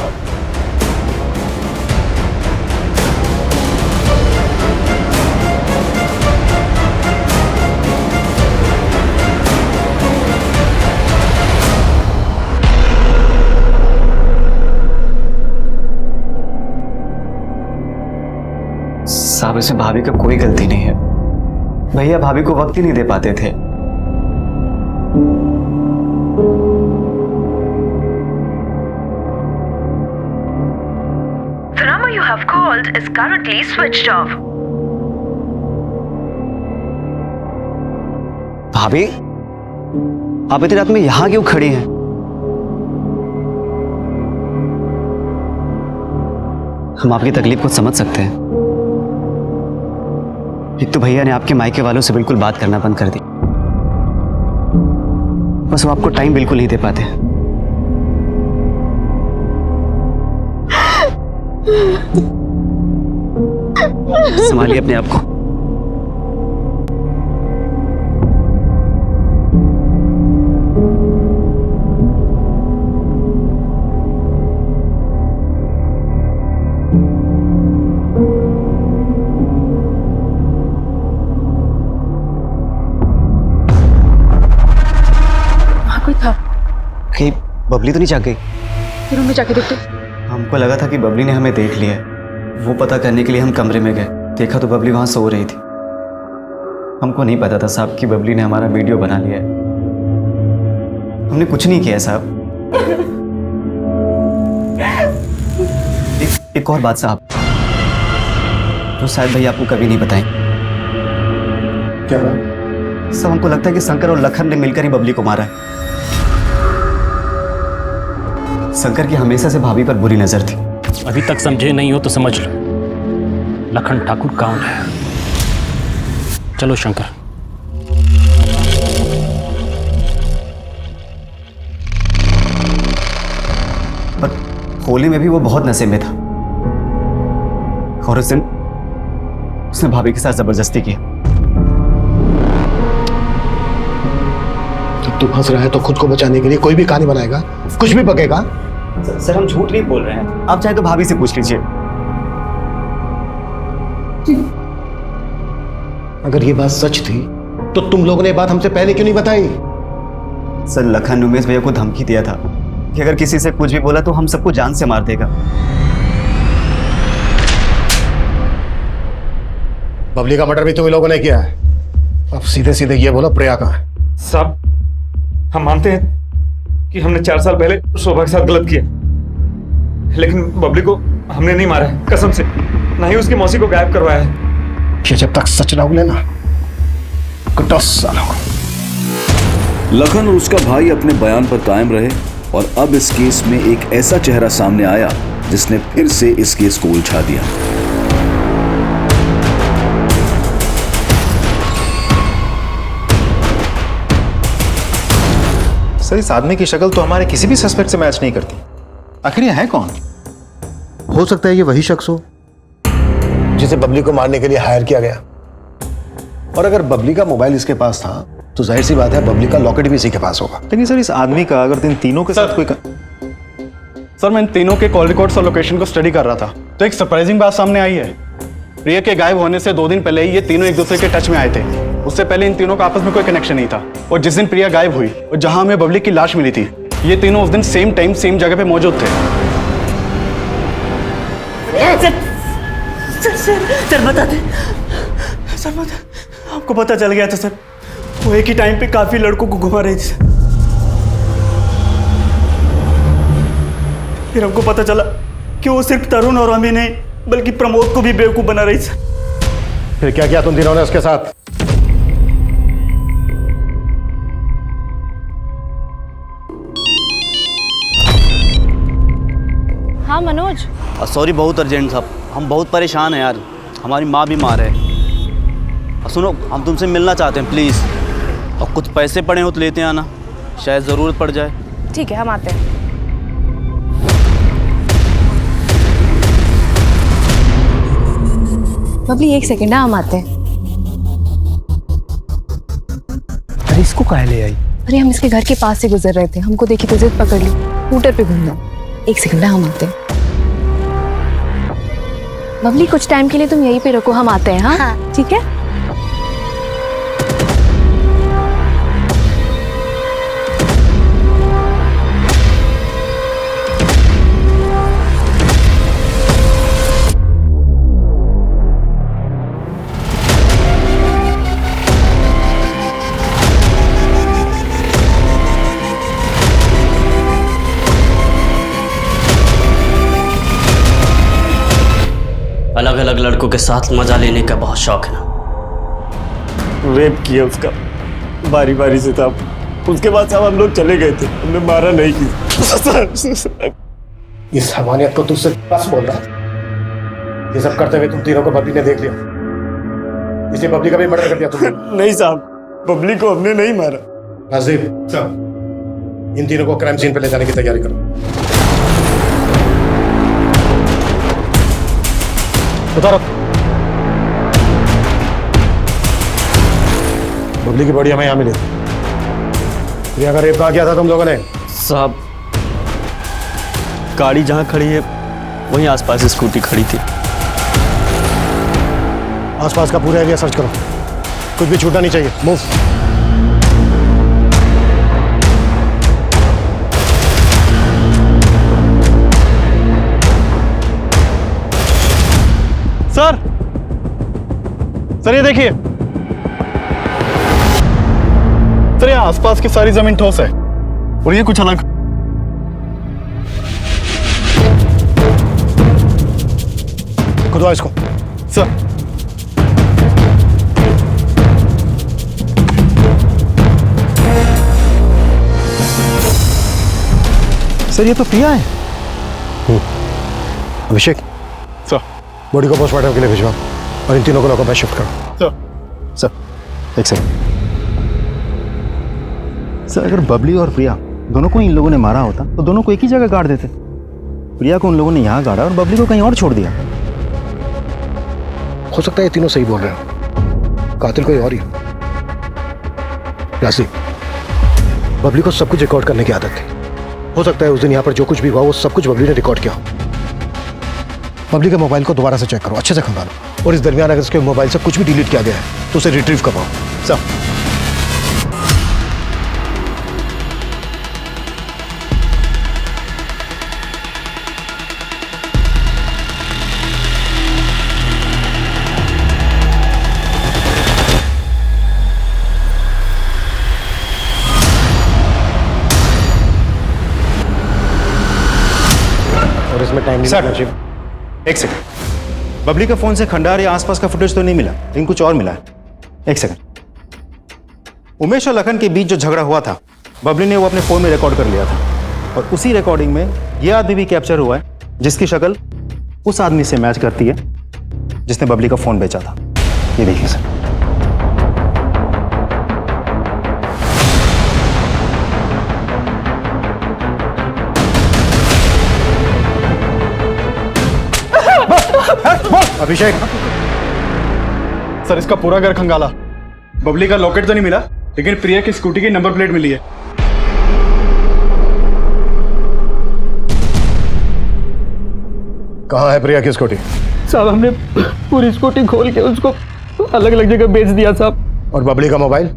साहब इसमें भाभी का कोई गलती नहीं है। भैया भाभी को वक्त ही नहीं दे पाते थे। The number you have called is currently switched off. भाभी, आप इतनी रात में यहां क्यों खड़ी हैं? हम आपकी तकलीफ को समझ सकते हैं। एक तो भैया ने आपके मायके वालों से बिल्कुल बात करना बंद कर दी, बस वो आपको टाइम बिल्कुल नहीं दे पाते। संभालिए अपने आप को। कोई था? कहीं बबली तो नहीं जाग गई? रूम में जाके देखते। हमको लगा था कि बबली ने हमें देख लिया है। वो पता करने के लिए हम कमरे में गए, देखा तो बबली वहां सो रही थी। हमको नहीं पता था साहब कि बबली ने हमारा वीडियो बना लिया है। हमने कुछ नहीं किया साहब। एक और बात साहब, जो शायद भैया आपको कभी नहीं बताएं। क्या बात? सब हमको लगता है कि शंकर और लखन ने मिलकर ही बबली को मारा है। शंकर की हमेशा से भाभी पर बुरी नजर थी। अभी तक समझे नहीं हो तो समझ लो, लखन ठाकुर कौन है। चलो शंकर। पर होली में भी वो बहुत नशे में था और उस दिन उसने भाभी के साथ जबरदस्ती की। जब तू फंस रहा है तो खुद को बचाने के लिए कोई भी कहानी बनाएगा, कुछ भी बकेगा। सर हम झूठ नहीं बोल रहे हैं, आप चाहे तो भाभी से पूछ लीजिए। अगर ये बात सच थी तो तुम लोगों ने ये बात हमसे पहले क्यों नहीं बताई? सर लखन उमेश भैया को धमकी दिया था कि अगर किसी से कुछ भी बोला तो हम सबको जान से मार देगा। बबली का मर्डर भी तुम लोगों ने किया है। अब सीधे सीधे ये बोलो प्रिया कहाँ है? साहब हम मानते हैं कि हमने 4 साल पहले शोभा के साथ गलत किया, लेकिन बबली को हमने नहीं मारा है, कसम से। ना ही उसकी मौसी को गायब करवाया है। ये जब तक सच ना उगले ना, 10 साल हो। लखन और उसका भाई अपने बयान पर कायम रहे और अब इस केस में एक ऐसा चेहरा सामने आया जिसने फिर से इस केस को उलझा दिया। सर इस आदमी की शक्ल तो हमारे किसी भी सस्पेक्ट से मैच नहीं करती। आखिर ये है कौन? हो सकता है ये वही शख्स हो जिसे बबली को मारने के लिए हायर किया गया। और अगर बबली का मोबाइल इसके पास था तो जाहिर सी बात है बबली का लॉकेट भी इसी के पास होगा। लेकिन सर इस आदमी का अगर इन तीनों के साथ कोई सर मैं इन तीनों के कॉल रिकॉर्ड्स और लोकेशन को स्टडी कर रहा था तो एक सरप्राइजिंग बात सामने आई है। प्रिया के गायब होने से 2 दिन पहले ही ये तीनों एक दूसरे के टच में आए थे। उससे पहले इन तीनों का आपस में कोई कनेक्शन नहीं था। और जिस दिन प्रिया गायब हुई और जहां हमें बबली की लाश मिली थी, ये तीनों उस दिन सेम टाइम सेम जगह पे मौजूद थे। सर बता दे, सर बता, आपको पता चल गया था सर? वो एक ही टाइम पे काफी लड़कों को घुमा रही थी। फिर हमको पता चला कि वो सिर्फ तरुण और हमें नहीं बल्कि प्रमोद को भी बेवकूफ बना रही थी। फिर क्या किया तुम तीनों ने उसके साथ? हाँ मनोज। सॉरी बहुत अर्जेंट था, हम बहुत परेशान हैं यार, हमारी माँ बीमार है। सुनो हम तुमसे मिलना चाहते हैं प्लीज़, और कुछ पैसे पड़े हो तो लेते आना, शायद ज़रूरत पड़ जाए। ठीक है हम आते हैं। बबली 1 सेकंड, हम आते हैं। अरे इसको काहे ले आई? अरे हम इसके घर के पास से गुजर रहे थे, हमको देखी तो जिद पकड़ ली, स्कूटर पे घूमना। 1 सेकंड हम आते हैं। बबली कुछ टाइम के लिए तुम यहीं पे रखो, हम आते हैं। हाँ ठीक है। अलग लड़कों के साथ मजा लेने का बहुत शौक है ना? रेप किया उसका बारी बारी से था। उसके बाद साहब हम लोग चले गए थे, हमने मारा नहीं किसी। इस हमानियत को तुझसे बस बोल रहा। ये सब करते हुए तुम तीनों को बबली ने देख लिया, इसलिए बबली का भी मर्डर कर दिया तुमने। नहीं साहब, बबली को हमने नहीं मारा। नाजिब साहब, इन तीनों को क्राइम सीन पे ले जाने की तैयारी करो। उतारो। बबली की बॉडी हमें यहाँ मिली। प्रिया का रेप कहाँ किया था तुम लोगों ने? साहब गाड़ी जहाँ खड़ी है वहीं आसपास स्कूटी खड़ी थी। आसपास का पूरा एरिया सर्च करो, कुछ भी छूटना नहीं चाहिए। मूव। सर ये देखिए सर, यहाँ आसपास की सारी जमीन ठोस है और ये कुछ अलग। खुदवा इसको। सर ये तो प्रिया है। अभिषेक सर, बॉडी को पोस्टमार्टम के लिए भिजवाओ और इन तीनों को लॉकअप में शिफ्ट करो। सर एक सेकंड सर, अगर बबली और प्रिया दोनों को इन लोगों ने मारा होता तो दोनों को एक ही जगह गाड़ देते। प्रिया को उन लोगों ने यहाँ गाड़ा और बबली को कहीं और छोड़ दिया। हो सकता है ये तीनों सही बोल रहे हो, कातिल कोई और ही। राशि, बबली को सब कुछ रिकॉर्ड करने की आदत थी। हो सकता है उस दिन यहाँ पर जो कुछ भी हुआ वो सब कुछ बबली ने रिकॉर्ड किया। बबली के मोबाइल को दोबारा से चेक करो, अच्छे से खंगालो, और इस दरमियान अगर उसके मोबाइल से कुछ भी डिलीट किया गया है तो उसे रिट्रीव करवाओ। सब और इसमें टाइम नहीं लगना चाहिए। एक सेकंड, बबली के फोन से खंडार या आसपास का फुटेज तो नहीं मिला, लेकिन कुछ और मिला है। एक सेकंड, उमेश और लखन के बीच जो झगड़ा हुआ था बबली ने वो अपने फोन में रिकॉर्ड कर लिया था, और उसी रिकॉर्डिंग में ये आदमी भी कैप्चर हुआ है जिसकी शक्ल उस आदमी से मैच करती है जिसने बबली का फोन बेचा था। ये देखिए सर। अभिषेक सर, इसका पूरा घर खंगाला। बबली का लॉकेट तो नहीं मिला, लेकिन प्रिया की स्कूटी की नंबर प्लेट मिली है। कहाँ है प्रिया की स्कूटी? साहब हमने पूरी स्कूटी खोल के उसको अलग अलग जगह बेच दिया साहब। और बबली का मोबाइल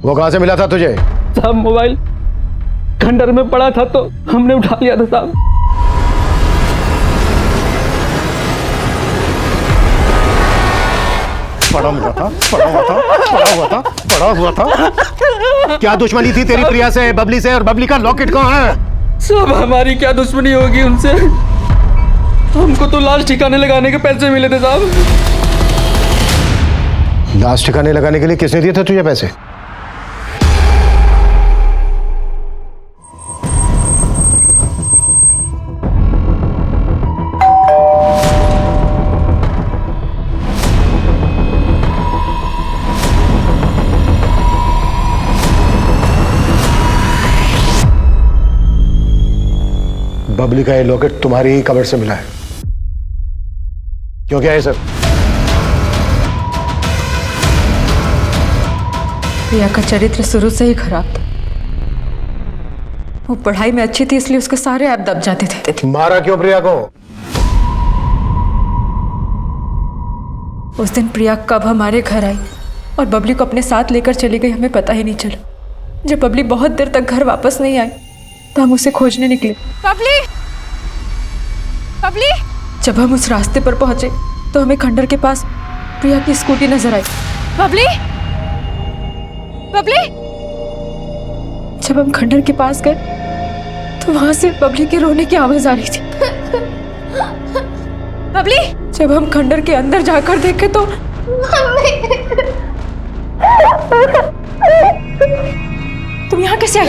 वो कहाँ से मिला था तुझे? साहब मोबाइल खंडर में पड़ा था तो हमने उठा लिया था साहब। पड़ा हुआ था। क्या दुश्मनी थी तेरी प्रिया से, बबली से? और बबली का लॉकेट कहाँ है? सब हमारी क्या दुश्मनी होगी उनसे? हमको तो लाश ठिकाने लगाने के पैसे मिले थे साहब। लाश ठिकाने लगाने के लिए किसने दिए थे तुझे पैसे? बबली का ये लॉकेट तुम्हारी ही कबर से मिला है। क्यों, क्या है सर? प्रिया का चरित्र शुरू से ही खराब था। वो पढ़ाई में अच्छी थी इसलिए उसके सारे ऐप दब जाते थे। मारा क्यों प्रिया को? उस दिन प्रिया कब हमारे घर आई और बबली को अपने साथ लेकर चली गई हमें पता ही नहीं चला। जब बबली बहुत देर तक घर वापस नहीं आई तो हम उसे खोजने निकले। बबली! बबली! जब हम उस रास्ते पर पहुंचे तो हमें खंडर के पास प्रिया की स्कूटी नजर आई। बबली! बबली! जब हम खंडर के पास गए तो वहां से बबली के रोने की आवाज आ रही थी। बबली! जब हम खंडर के अंदर जाकर देखे तो तुम यहाँ कैसे आई?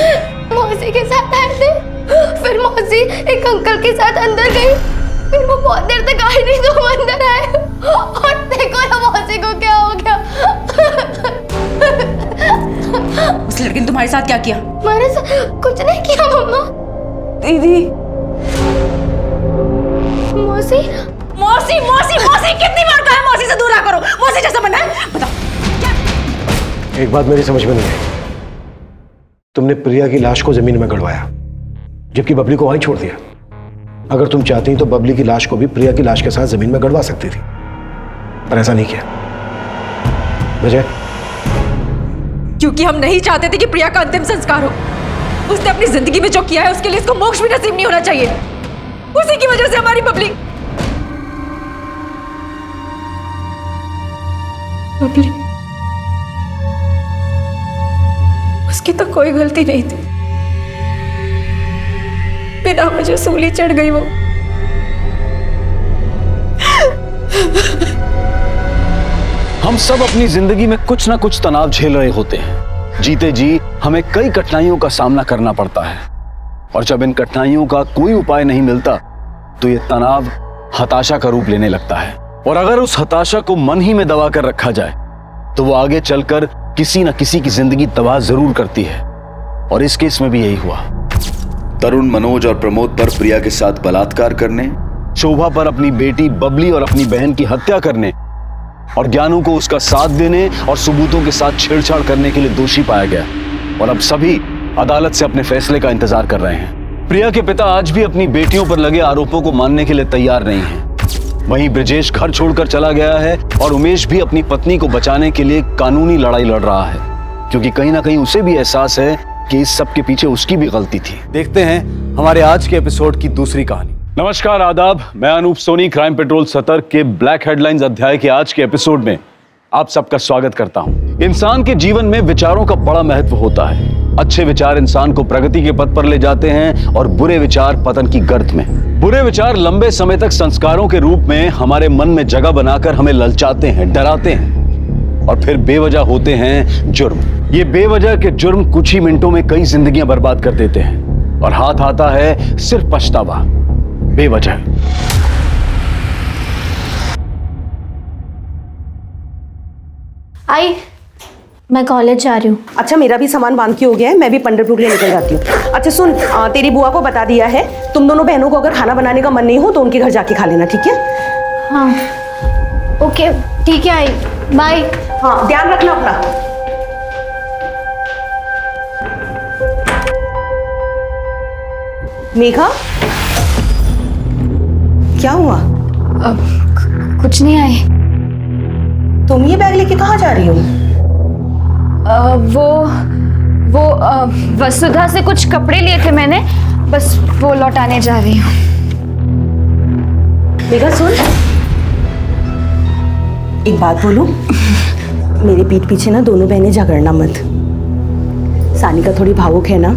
मौसी के साथ आए थे, फिर मौसी एक अंकल के साथ अंदर गई, फिर वो बहुत देर तक आए नहीं तो वो अंदर आए और देखो ना मौसी को क्या हो गया। उस लड़के ने तुम्हारे साथ क्या किया? हमारे साथ कुछ नहीं किया मम्मा। दीदी। मौसी मौसी मौसी मौसी कितनी बार कहा है मौसी से दूर रहा करो? मौसी जैसा बनना है? बताओ। एक बात मेरी समझ में नहीं आई, तुमने प्रिया की लाश को जमीन में गड़वाया जबकि बबली को वहीं छोड़ दिया। अगर तुम चाहती तो बबली की लाश को भी प्रिया की लाश के साथ जमीन में गड़वा सकती थी, पर ऐसा नहीं किया। वजह? क्योंकि हम नहीं चाहते थे कि प्रिया का अंतिम संस्कार हो। उसने अपनी जिंदगी में जो किया है उसके लिए इसको मोक्ष भी नसीब नहीं होना चाहिए। उसी की वजह से हमारी बबली उसकी तो कोई गलती नहीं थी, बिना वजह सूली चढ़ गई वो। हम सब अपनी जिंदगी में कुछ ना कुछ तनाव झेल रहे होते हैं। जीते जी हमें कई कठिनाइयों का सामना करना पड़ता है, और जब इन कठिनाइयों का कोई उपाय नहीं मिलता तो ये तनाव हताशा का रूप लेने लगता है। और अगर उस हताशा को मन ही में दबा कर रखा जाए तो वो आगे चलकर किसी न किसी की जिंदगी तबाह जरूर करती है, और इस केस में भी यही हुआ। तरुण मनोज और प्रमोद पर प्रिया के साथ बलात्कार करने, शोभा पर अपनी बेटी बबली और अपनी बहन की हत्या करने, और ज्ञानू को उसका साथ देने और सबूतों के साथ छेड़छाड़ करने के लिए दोषी पाया गया, और अब सभी अदालत से अपने फैसले का इंतजार कर रहे हैं। प्रिया के पिता आज भी अपनी बेटियों पर लगे आरोपों को मानने के लिए तैयार नहीं हैं। वहीं ब्रजेश घर छोड़कर चला गया है और उमेश भी अपनी पत्नी को बचाने के लिए कानूनी लड़ाई लड़ रहा है, क्योंकि कहीं ना कहीं उसे भी एहसास है कि इस सब के पीछे उसकी भी गलती थी। देखते हैं हमारे आज के एपिसोड की दूसरी कहानी। नमस्कार, आदाब। मैं अनूप सोनी क्राइम पेट्रोल सतर्क के ब्लैक हेडलाइंस अध्याय के आज के एपिसोड में आप सबका स्वागत करता हूं। इंसान के जीवन में विचारों का बड़ा महत्व होता है। अच्छे विचार इंसान को प्रगति के पथ पर ले जाते हैं और बुरे विचार पतन की गर्त में। बुरे विचार लंबे समय तक संस्कारों के रूप में हमारे मन में जगह बनाकर हमें ललचाते हैं, डराते हैं, और फिर बेवजह होते हैं जुर्म। ये बेवजह के जुर्म कुछ ही मिनटों में कई जिंदगियां बर्बाद कर देते हैं, और हाथ आता है सिर्फ पछतावा, बेवजह। आई, मैं कॉलेज जा रही हूँ। अच्छा, मेरा भी सामान बांध के हो गया है, मैं भी पंडरपुर के लिए निकल जाती हूँ। अच्छा सुन, तेरी बुआ को बता दिया है, तुम दोनों बहनों को अगर खाना बनाने का मन नहीं हो तो उनके घर जाके खा लेना, ठीक है? हाँ ओके, ठीक है आई, बाय। हाँ, ध्यान रखना अपना। मेघा, क्या हुआ? कुछ नहीं आई। तुम ये बैग लेके कहाँ जा रही हो? वो वसुधा से कुछ कपड़े लिए थे मैंने, बस वो लौटाने जा रही हूँ। मेघा सुन, एक बात बोलूं, मेरे पीठ पीछे ना दोनों बहनें झगड़ना मत। सानिका थोड़ी भावुक है ना,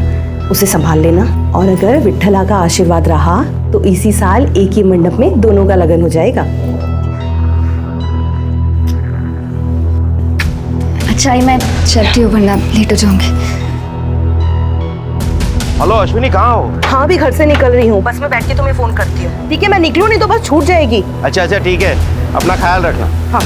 उसे संभाल लेना, और अगर विट्ठला का आशीर्वाद रहा तो इसी साल एक ही मंडप में दोनों का लगन हो जाएगा। अच्छा, मैं चलती हूँ वरना लेट हो जाऊंगी। हेलो अश्विनी, कहाँ हो? हाँ, भी घर से निकल रही हूँ, बस मैं बैठ के तुम्हें फोन करती हूँ, ठीक है? मैं निकलूँ नहीं तो बस छूट जाएगी। अच्छा अच्छा ठीक है, अपना ख्याल रखना। हाँ।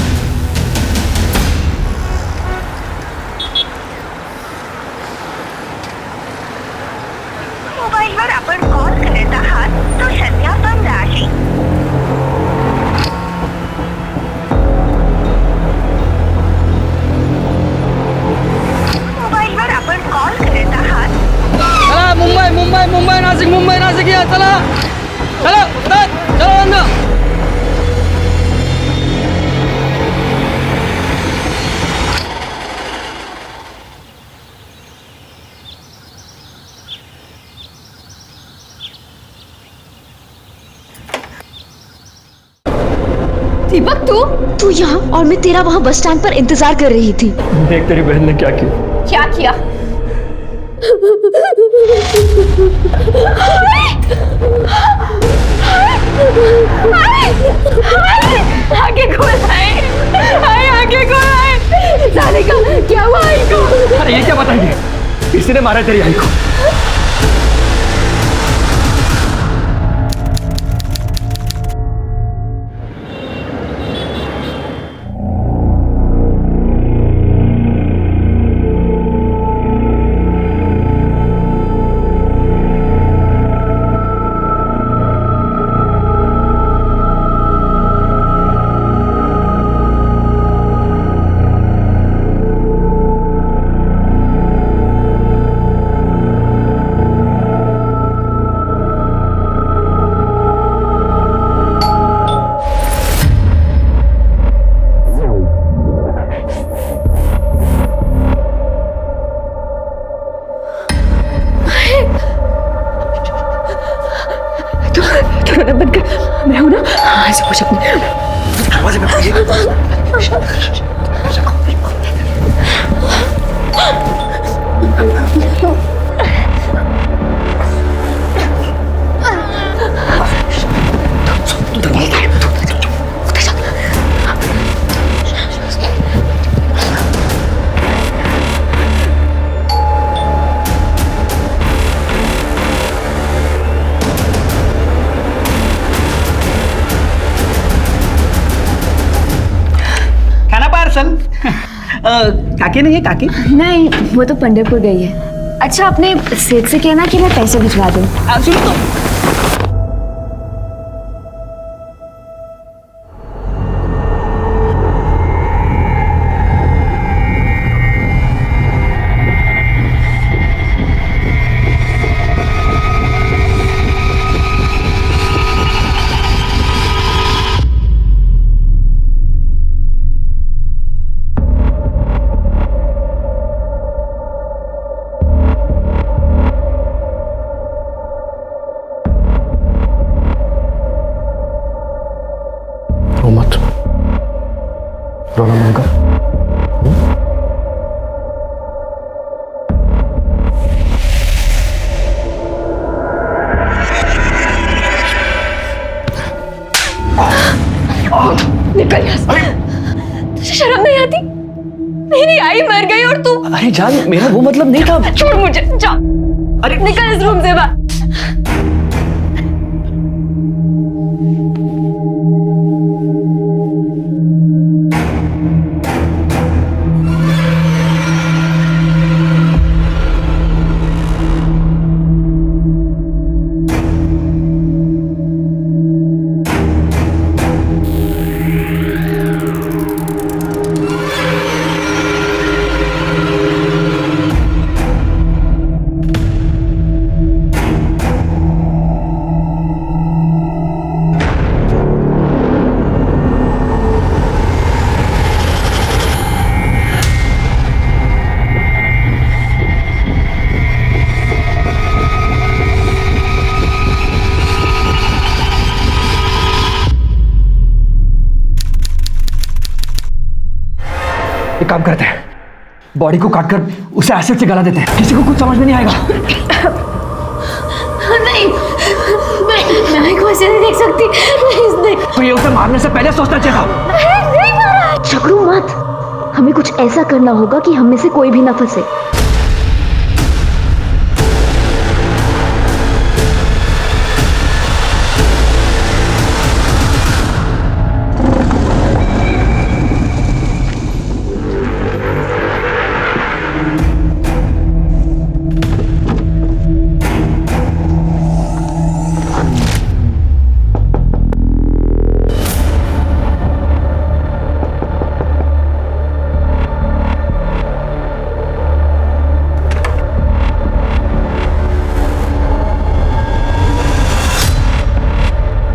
मोबाईलवर आपण कॉल करत आहात तो सध्या बंद आहे। मोबाईलवर आपण कॉल करत आहात। चला मुंबई मुंबई मुंबई नाशिक या चला चलो चलो अंदर। दीपक, तू यहाँ और मैं तेरा वहाँ बस स्टैंड पर इंतजार कर रही थी। देख तेरी बहन ने क्या किया। क्या किया? अरे ये क्या बताएंगे? किसी ने मारा तेरी आई को? मैं हूं ना, ऐसे कुछ अपने दरवाजे पे काकी नहीं है? काकी नहीं, वो तो पंढरपुर गई है। अच्छा, अपने सेठ से कहना कि मैं पैसे भिजवा दूं। सुनो तो रोना मन कर। निकल यहाँ से। तुझे शर्म नहीं आती? मेरी आई मर गई और तू। अरे जान, मेरा वो मतलब नहीं था। छोड़ मुझे, जा। अरे निकल इस रूम से बाहर। एक काम करते हैं, बॉडी को काटकर उसे एसिड से गला देते हैं। किसी को कुछ समझ में नहीं आएगा। नहीं, मैं आई को ऐसे नहीं देख सकती। प्लीज देख। तो ये उसे मारने से पहले सोचना चाहिए था। नहीं मारा। झगड़ू मत। हमें कुछ ऐसा करना होगा कि हम में से कोई भी ना फंसे।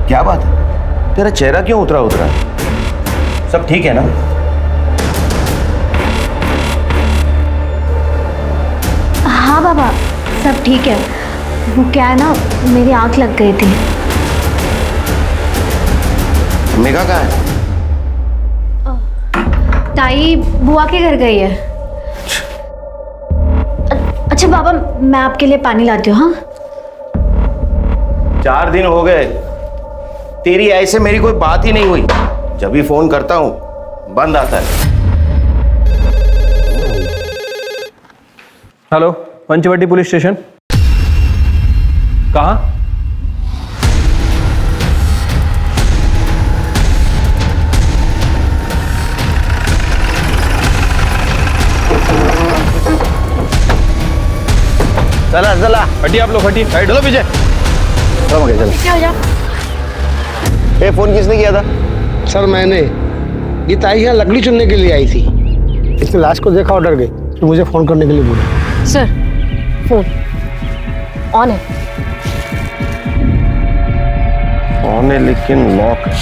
क्या बात है? तेरा चेहरा क्यों उतरा उतरा? सब ठीक है ना? हाँ बाबा, सब ठीक है। वो क्या है ना, मेरी आंख लग गई थी। मेघा कहाँ है? ताई बुआ के घर गई है। अच्छा बाबा, मैं आपके लिए पानी लाती हूँ। हाँ, 4 दिन हो गए, तेरी ऐसे मेरी कोई बात ही नहीं हुई। जब भी फोन करता हूं बंद आता है। Hello, Panchavati police station. कहाँ? चला चला, हटिए आप लोग, हटिए। चलो पीछे। चलो मगे चलो। क्या हो जा? ए, फोन किसने किया था? सर मैंने। ये ताई यहाँ लकड़ी चुनने के लिए आई थी। इसने लाश को देखा और डर गई, तो मुझे फोन करने के लिए बोला। सर फोन ऑन है। ऑन है लेकिन लॉक है।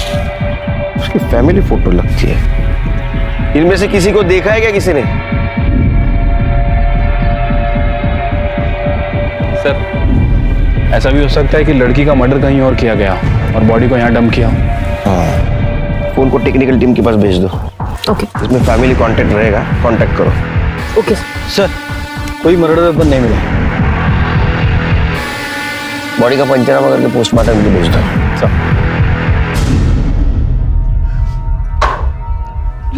उसकी फैमिली फोटो लगती है। इनमें से किसी को देखा है क्या किसी ने? सर, ऐसा भी हो सकता है कि लड़की का मर्डर कहीं और किया गया और बॉडी को यहाँ डंप किया। हाँ, फोन को टेक्निकल टीम के पास भेज दो। ओके। इसमें फैमिली कांटेक्ट रहेगा, कांटेक्ट करो। ओके सर, कोई मर्डर वेपन नहीं मिला। बॉडी का पंचनामा करके पोस्टमार्टम के लिए भेज दो।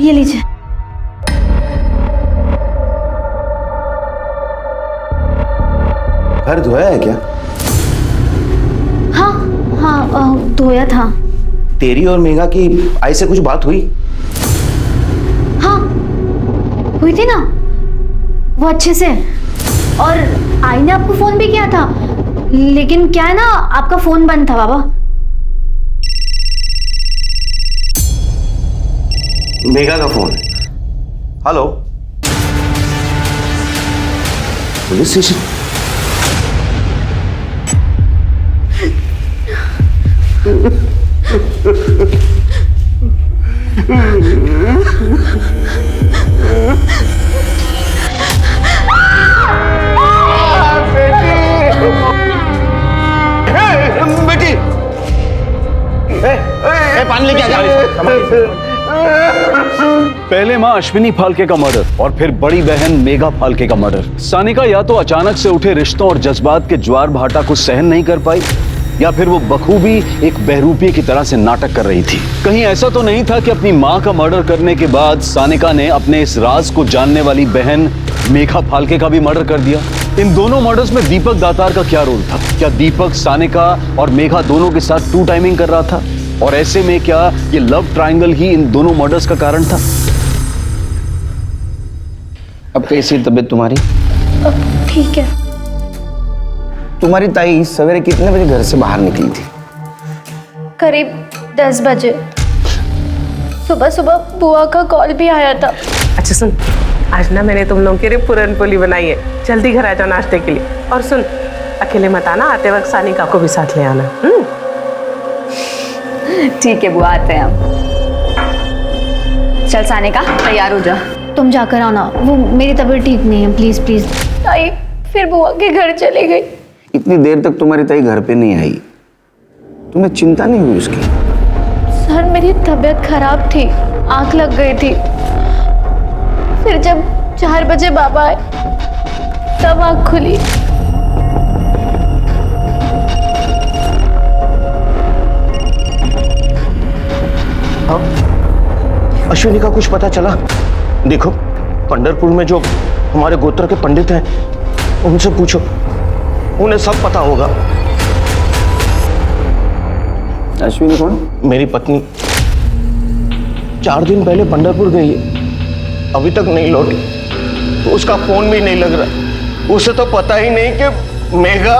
ये लीजिए। घर धोया है क्या? हाँ हाँ, धोया था। तेरी और मेघा की आई से कुछ बात हुई? हाँ हुई थी ना, वो अच्छे से। और आई ने आपको फोन भी किया था, लेकिन क्या है ना, आपका फोन बंद था बाबा। मेघा का फोन। Hello, police station. बेटी, पानी लेके आ जा। पहले मां अश्विनी फाल्के का मर्डर और फिर बड़ी बहन मेघा फाल्के का मर्डर। सानिका या तो अचानक से उठे रिश्तों और जज्बात के ज्वार भाटा को सहन नहीं कर पाई, या फिर वो बखूबी एक बहरूपिये की तरह से नाटक कर रही थी। कहीं ऐसा तो नहीं था कि अपनी मां का मर्डर करने के बाद सानिका ने अपने इस राज को जानने वाली बहन मेघा फाल्के का भी मर्डर कर दिया। इन दोनों मर्डर्स में दीपक दातार का क्या रोल था? क्या दीपक सानिका और मेघा दोनों के साथ टू टाइमिंग कर रहा था? और ऐसे में क्या ये लव ट्रायंगल ही इन दोनों मर्डर्स का कारण था? अब कैसी तबीयत तुम्हारी? ठीक है। तुम्हारी ताई सवेरे कितने बजे घर से बाहर निकली थी? करीब 10 बजे। सुबह सुबह बुआ का कॉल भी आया था। अच्छा सुन, आज ना मैंने तुम लोगों के लिए पूरन पोली बनाई है, जल्दी घर आ जाओ नाश्ते के लिए। और सुन, अकेले मत आना, आते वक्त सानिका को भी साथ ले आना। ठीक है बुआ, आते हैं हम। चल सानिका, तैयार हो जा। तुम जाकर आओ ना, वो मेरी तबीयत ठीक नहीं है। Please please. ताई फिर बुआ के घर चली गई। इतनी देर तक तुम्हारी ताई घर पे नहीं आई, तुम्हें चिंता नहीं हुई उसकी? सर मेरी तबीयत खराब थी, आंख लग गई थी। फिर जब 4 बजे बाबा आए तब आंख खुली। अश्विनी का कुछ पता चला? देखो, पंढरपुर में जो हमारे गोत्र के पंडित हैं उनसे पूछो, उन्हें सब पता होगा। अश्विनी कौन? मेरी पत्नी 4 दिन पहले पंढरपुर गई है, अभी तक नहीं लौटी। तो उसका फोन भी नहीं लग रहा। उसे तो पता ही नहीं कि मेघा।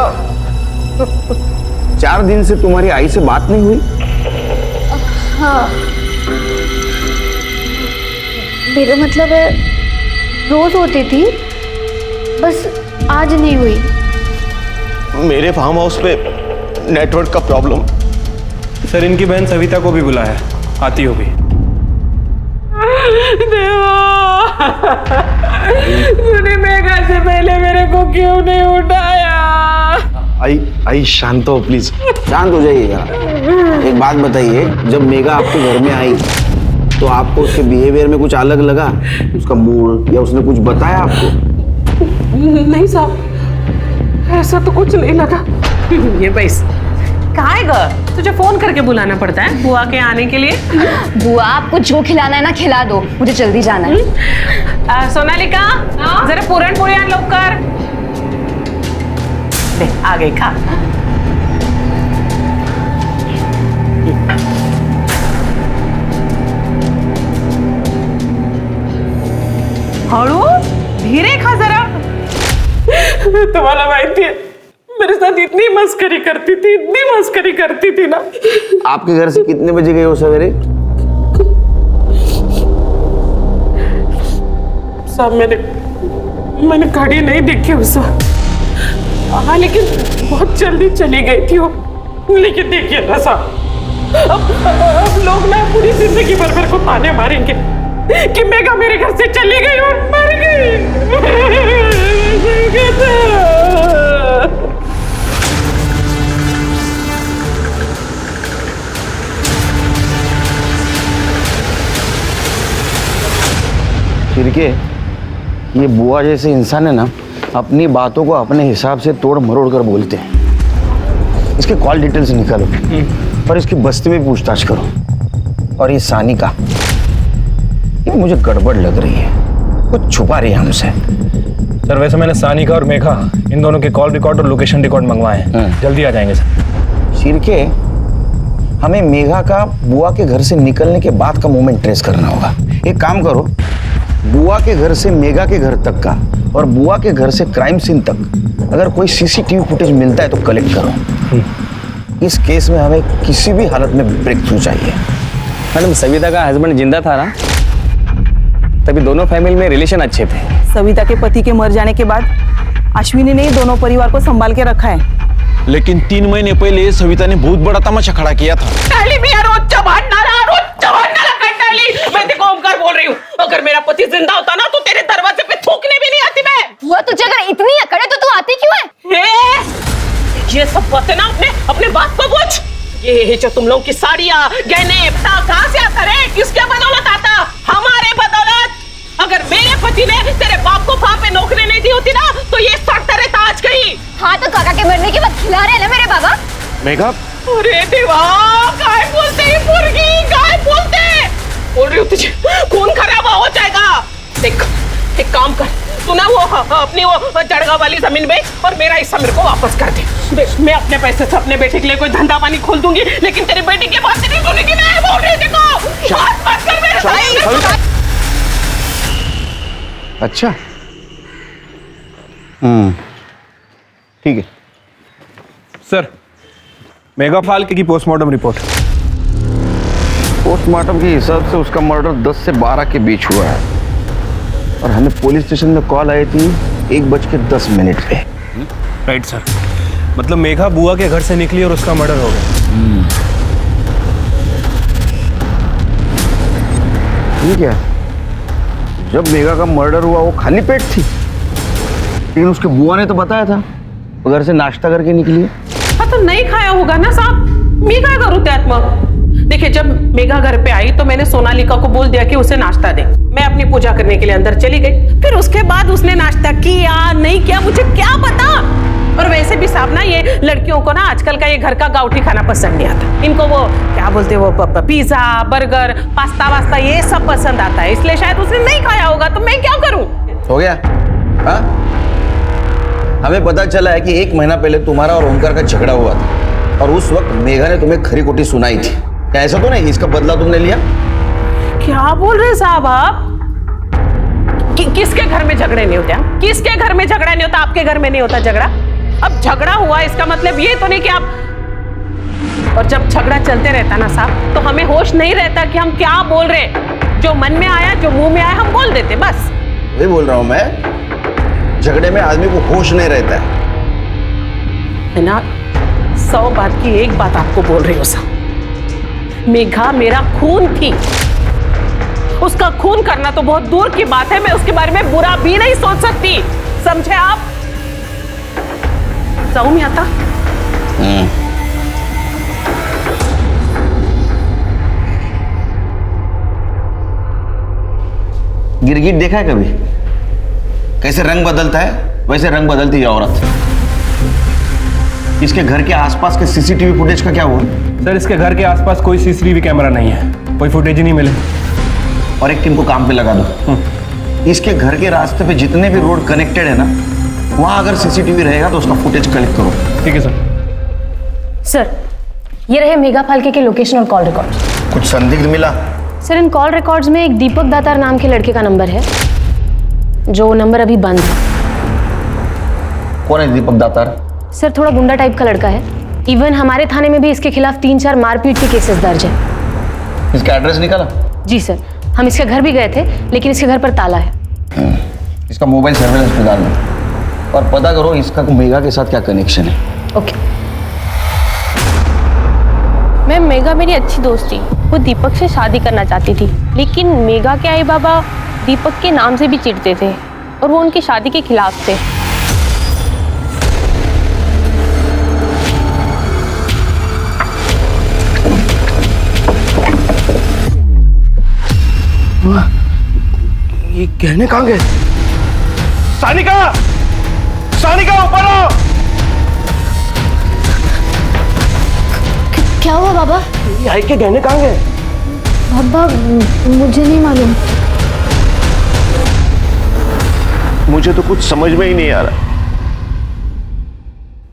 4 दिन से तुम्हारी आई से बात नहीं हुई? हाँ, मेरा मतलब है रोज होती थी, बस आज नहीं हुई। मेरे फार्म हाउस पे नेटवर्क का प्रॉब्लम। सर, इनकी बहन सविता को भी बुलाया, आती होगी। तूने मेघा से पहले मेरे को क्यों नहीं उठाया? आई शांत हो प्लीज। शांत हो जाइएगा। एक बात बताइए, जब मेघा आपके घर में आई तो आपको उसके बिहेवियर में कुछ अलग लगा? उसका मूड या उसने कुछ बताया आपको? नहीं साहब, ऐसा तो कुछ नहीं लगा। ये बैस, काय ग, तुझे फोन करके बुलाना पड़ता है बुआ के आने के लिए? बुआ आपको जो खिलाना है ना खिला दो, मुझे जल्दी जाना है। सोनालिका, जरा पुरणपोळी आण लवकर। दे, आ गई, खा। हळू, धीरे खा जरा। तुम्हाला माहिती है मेरे साथ इतनी मस्करी करती थी ना। आपके घर से कितने बजे गए हो सवेरे? साहब मैंने घड़ी नहीं देखी उस वक्त। हाँ, लेकिन बहुत जल्दी चली गई थी वो। लेकिन देखिए ना साहब, अब लोग ना पूरी जिंदगी भर मेरे को ताने मारेंगे कि मेघा मेरे घर से चली गई और मर गई। फिरके, ये बुआ जैसे इंसान है ना, अपनी बातों को अपने हिसाब से तोड़ मरोड़ कर बोलते हैं। इसके कॉल डिटेल्स निकालो और इसकी बस्ती में पूछताछ करो। और ये सानिका, ये मुझे गड़बड़ लग रही है, कुछ छुपा रही है हमसे। सर वैसे मैंने सानिका और मेघा इन दोनों के कॉल रिकॉर्ड और लोकेशन रिकॉर्ड मंगवाए हैं, जल्दी आ जाएंगे सर। शिरके, हमें मेघा का बुआ के घर से निकलने के बाद का मोमेंट ट्रेस करना होगा। एक काम करो, बुआ के घर से मेघा के घर तक का और बुआ के घर से क्राइम सीन तक अगर कोई सीसीटीवी फुटेज मिलता है तो कलेक्ट करो। इस केस में हमें किसी भी हालत में ब्रेक थ्रू चाहिए। मैडम, सविता का हस्बैंड जिंदा था ना, तभी दोनों फैमिली में रिलेशन अच्छे थे। सविता के पति के मर जाने के बाद अश्विनी ने दोनों परिवार को संभाल के रखा है। लेकिन 3 महीने पहले सविता ने बहुत बड़ा तमाशा खड़ा किया था। मैं देखो ओमकार बोल रही हूँ, अगर मेरा पति जिंदा होता ना तो तेरे दरवाजे पे थूकने भी नहीं आती मैं। बुआ तुझे अगर इतनी अकड़ है तो तू आती क्यों है? ये सब बातें ना अपने बाप को पूछ। ये जो तुम लोग की साड़ियाँ, गहने, कहाँ से आता रे? किसके बदौलत आता? हमारे बदौलत। अगर मेरे पति ने तेरे बाप को वहाँ पे नौकरी नहीं दी होती ना तो ये सड़ता रहता आज कहीं। हाँ तो काका के मरने के बाद खिला रहे हैं ना मेरे बाबा। मेघा, अरे देवा, काय बोलते हैं मुर्गी, काय बोलते? बोल रही हूँ तुझे खून खराबा हो जाएगा। देख, एक काम कर, तू ना वो अपनी वो जड़गा वाली जमीन बेच और मेरा हिस्सा मेरे को वापस कर दे। मैं अपने पैसे से अपने बेटे के लिए कोई धंधा पानी खोल दूंगी, लेकिन तेरी बेटी की बात नहीं सुनेगी। मैं बोल रही हूँ, देखो बात मत कर मेरे साथ। अच्छा, ठीक है सर। मेघा फाल्के की पोस्टमार्टम रिपोर्ट। पोस्टमार्टम के हिसाब से उसका मर्डर 10 से 12 के बीच हुआ है और हमें पुलिस स्टेशन में कॉल आई थी 1:10 पे। राइट सर, मतलब मेघा बुआ के घर से निकली और उसका मर्डर हो गया। ठीक है, जब मेघा का मर्डर हुआ वो खाली पेट थी, लेकिन उसके बुआ ने तो बताया था वो घर से नाश्ता करके निकली है। हाँ तो नहीं खाया होगा ना साहब, मैं क्या करूँ त्यात्मा। देखिए, जब मेघा घर पे आई तो मैंने सोनालिका को बोल दिया कि उसे नाश्ता दे। मैं अपनी पूजा करने के लिए अंदर चली गई। फिर उसके बाद उसने नाश्ता किया नहीं किया मुझे क्या पता। और वैसे भी साहब ना, ये लड़कियों को ना आजकल का ये घर का गाउठी खाना पसंद नहीं आता। इनको वो क्या बोलते, वो पिज्जा, बर्गर, पास्ता वास्ता ये सब पसंद आता है, इसलिए शायद उसने नहीं खाया होगा। तो मैं क्या करूं? हो गया। हाँ, हमें पता चला है कि 1 महीना पहले तुम्हारा और ओमकार का झगड़ा हुआ था और उस वक्त मेघा ने तुम्हें खरी खोटी सुनाई थी। क्या ऐसा तो नहीं इसका बदला तुमने लिया? क्या बोल रहे साहब आप? किसके घर में झगड़े नहीं होते? किसके घर में झगड़ा नहीं होता? आपके घर में नहीं होता झगड़ा? अब झगड़ा हुआ इसका मतलब ये तो नहीं कि आप। और जब झगड़ा चलते रहता ना साहब, तो हमें होश नहीं रहता कि हम क्या बोल रहे। जो मन में आया, जो मुंह में आया, हम बोल देते बस। वही बोल रहा हूं मैं, झगड़े में आदमी को होश नहीं रहता है ना। 100 बात की एक बात आपको बोल रही हूँ साहब, मेघा मेरा खून थी। उसका खून करना तो बहुत दूर की बात है, मैं उसके बारे में बुरा भी नहीं सोच सकती, समझे आप? जाऊं मैं आता? गिरगिट देखा है कभी? कैसे रंग बदलता है वैसे रंग बदलती है औरत। इसके घर के आसपास के सीसीटीवी फुटेज का क्या हुआ? सर इसके घर के आसपास कोई सीसीटीवी कैमरा नहीं है, कोई फुटेज ही नहीं मिले। और एक टीम को काम पे लगा दो। इसके घर के रास्ते पे जितने भी रोड कनेक्टेड है ना, वहां अगर सीसीटीवी रहेगा तो उसका फुटेज कलेक्ट करो। ठीक है सर। सर ये रहे मेघा फाल्के के लोकेशन और कॉल रिकॉर्ड। कुछ संदिग्ध मिला? सर इन कॉल रिकॉर्ड्स में एक दीपक दातार नाम के लड़के का नंबर है, जो नंबर अभी बंद है। कौन है दीपक दातार? सर थोड़ा गुंडा टाइप का लड़का है। इवन हमारे थाने में भी इसके खिलाफ 3-4 मारपीट के केसेस दर्ज है। इसका एड्रेस निकाला? जी सर, हम इसके घर भी गए थे, लेकिन इसके घर पर ताला है। इसका मोबाइल सर्वेलेंस पे डाल दो और पता करो इसका मेघा के साथ क्या कनेक्शन है। ओके। मैम मेघा मेरी अच्छी दोस्त थी, वो दीपक से शादी करना चाहती थी, लेकिन मेघा के आई बाबा दीपक के नाम से भी चिढ़ते थे और वो उनकी शादी के खिलाफ थे। ये गहने कहाँ गए? सानिका! सानिका ऊपर आओ! क्या हुआ बाबा? ये आई के गहने कहाँ गए? बाबा मुझे नहीं मालूम। मुझे तो कुछ समझ में ही नहीं आ रहा।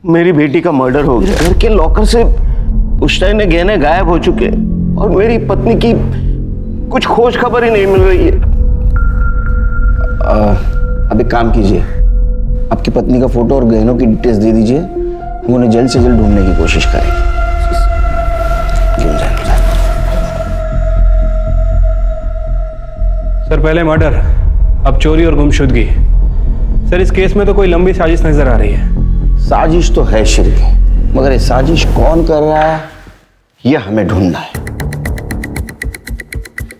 मेरी बेटी का मर्डर हो गया, घर के लॉकर से पुश्तैनी ने गहने गायब हो चुके और मेरी पत्नी की कुछ खोज खबर ही नहीं मिल रही है। अब एक काम कीजिए, आपकी पत्नी का फोटो और गहनों की डिटेल्स दे दीजिए, हम उन्हें जल्द से जल्द ढूंढने की कोशिश करेंगे। सर पहले मर्डर, अब चोरी और गुमशुदगी। सर इस केस में तो कोई लंबी साजिश नजर आ रही है। साजिश तो है श्री, मगर ये साजिश कौन कर रहा है ये हमें ढूंढना है।